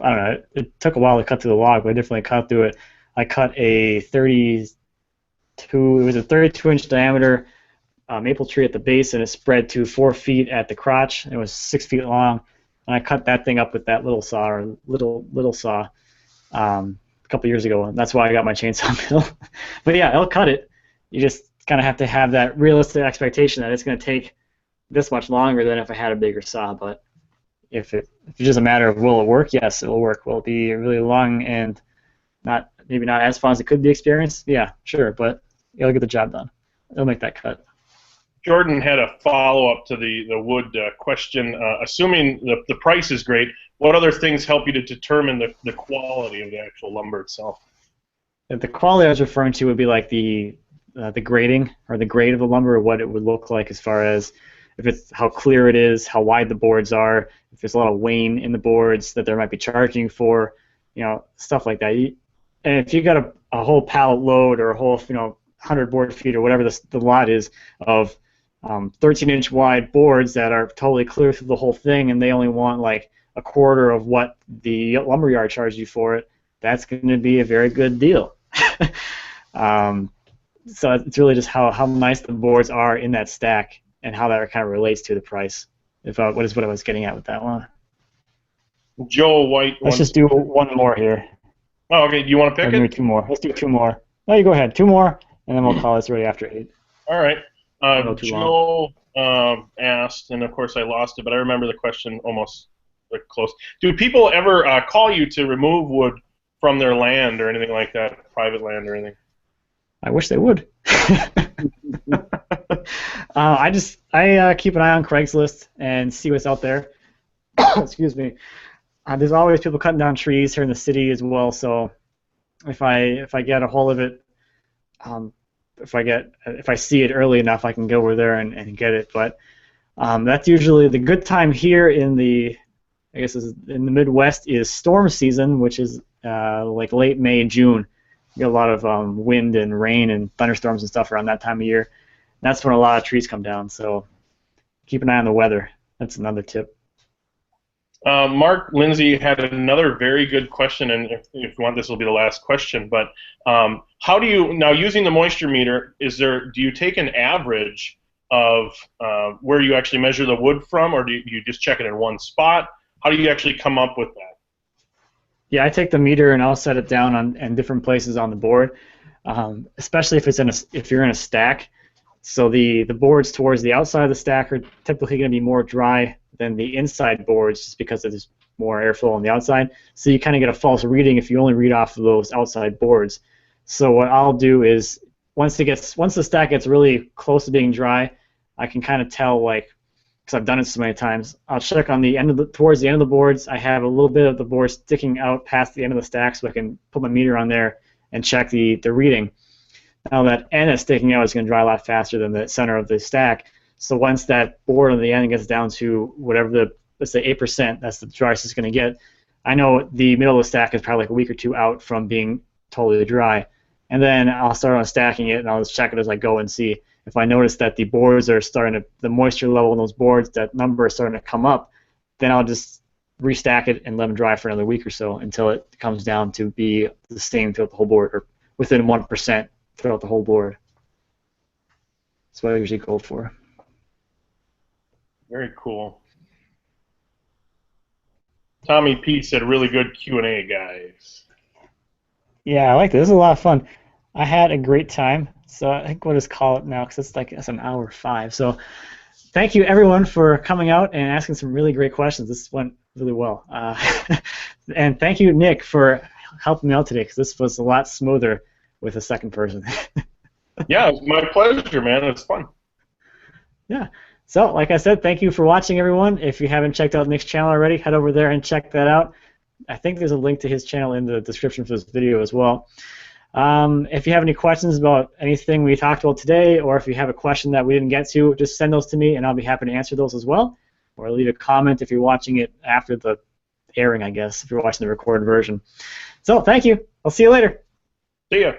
I don't know, it took a while to cut through the log, but I definitely cut through it. I cut a 32-inch diameter maple tree at the base, and it spread to 4 feet at the crotch. It was 6 feet long, and I cut that thing up with that little saw, or little saw, a couple years ago, and that's why I got my chainsaw mill. But yeah, it'll cut it. You just kind of have to have that realistic expectation that it's going to take this much longer than if I had a bigger saw. But if it's just a matter of will it work, yes, it will work. Will it be really long and maybe not as fun as it could be experienced? Yeah, sure, but it'll get the job done. It'll make that cut. Jordan had a follow-up to the wood question. Assuming the price is great, what other things help you to determine the quality of the actual lumber itself? The quality I was referring to would be like the grading, or the grade of the lumber, or what it would look like as far as if it's how clear it is, how wide the boards are, if there's a lot of wane in the boards that they might be charging for, stuff like that. And if you got a whole pallet load or a whole 100 board feet or whatever the lot is of 13-inch wide boards that are totally clear through the whole thing, and they only want like a quarter of what the lumberyard charged you for it, that's going to be a very good deal. So it's really just how nice the boards are in that stack and how that kind of relates to the price. What I was getting at with that one. Joe White. Let's just do one more here. Oh, okay. Do you want to pick it? Maybe 2 more. Let's do 2 more. No, you go ahead. 2 more, and then we'll call this right after 8. All right. Joe asked, and of course I lost it, but I remember the question almost close. Do people ever call you to remove wood from their land or anything like that, private land or anything? I wish they would. I keep an eye on Craigslist and see what's out there. Excuse me. There's always people cutting down trees here in the city as well, so if I get a hold of it, if I see it early enough, I can go over there and get it. But that's usually the good time here in the, I guess in the Midwest, is storm season, which is like late May, June. You get a lot of wind and rain and thunderstorms and stuff around that time of year. That's when a lot of trees come down. So keep an eye on the weather. That's another tip. Mark Lindsay had another very good question, and if you want, this will be the last question. But how do you, now using the moisture meter, do you take an average of where you actually measure the wood from, or do you just check it in one spot? How do you actually come up with that? Yeah, I take the meter and I'll set it down in different places on the board, especially if you're in a stack. So the boards towards the outside of the stack are typically going to be more dry than the inside boards, just because there's more airflow on the outside. So you kind of get a false reading if you only read off of those outside boards. So what I'll do is once the stack gets really close to being dry, I can kind of tell, like, because I've done it so many times, I'll check on the towards the end of the boards. I have a little bit of the board sticking out past the end of the stack, so I can put my meter on there and check the reading. Now that end that's sticking out is going to dry a lot faster than the center of the stack. So once that board on the end gets down to whatever let's say 8%, that's the driest it's going to get, I know the middle of the stack is probably like a week or two out from being totally dry. And then I'll start on stacking it, and I'll just check it as I go and see. If I notice that the boards are the moisture level in those boards, that number is starting to come up, then I'll just restack it and let them dry for another week or so until it comes down to be the same throughout the whole board, or within 1% throughout the whole board. That's what I usually go for. Very cool. Tommy P said, really good Q&A, guys. Yeah, I like this. This is a lot of fun. I had a great time. So I think we'll just call it now, because it's an hour 5. So thank you, everyone, for coming out and asking some really great questions. This went really well. And thank you, Nick, for helping me out today, because this was a lot smoother with a second person. Yeah, it was my pleasure, man. It was fun. Yeah. So, like I said, thank you for watching, everyone. If you haven't checked out Nick's channel already, head over there and check that out. I think there's a link to his channel in the description for this video as well. If you have any questions about anything we talked about today, or if you have a question that we didn't get to, just send those to me, and I'll be happy to answer those as well. Or leave a comment if you're watching it after the airing, I guess, if you're watching the recorded version. So, thank you. I'll see you later. See ya.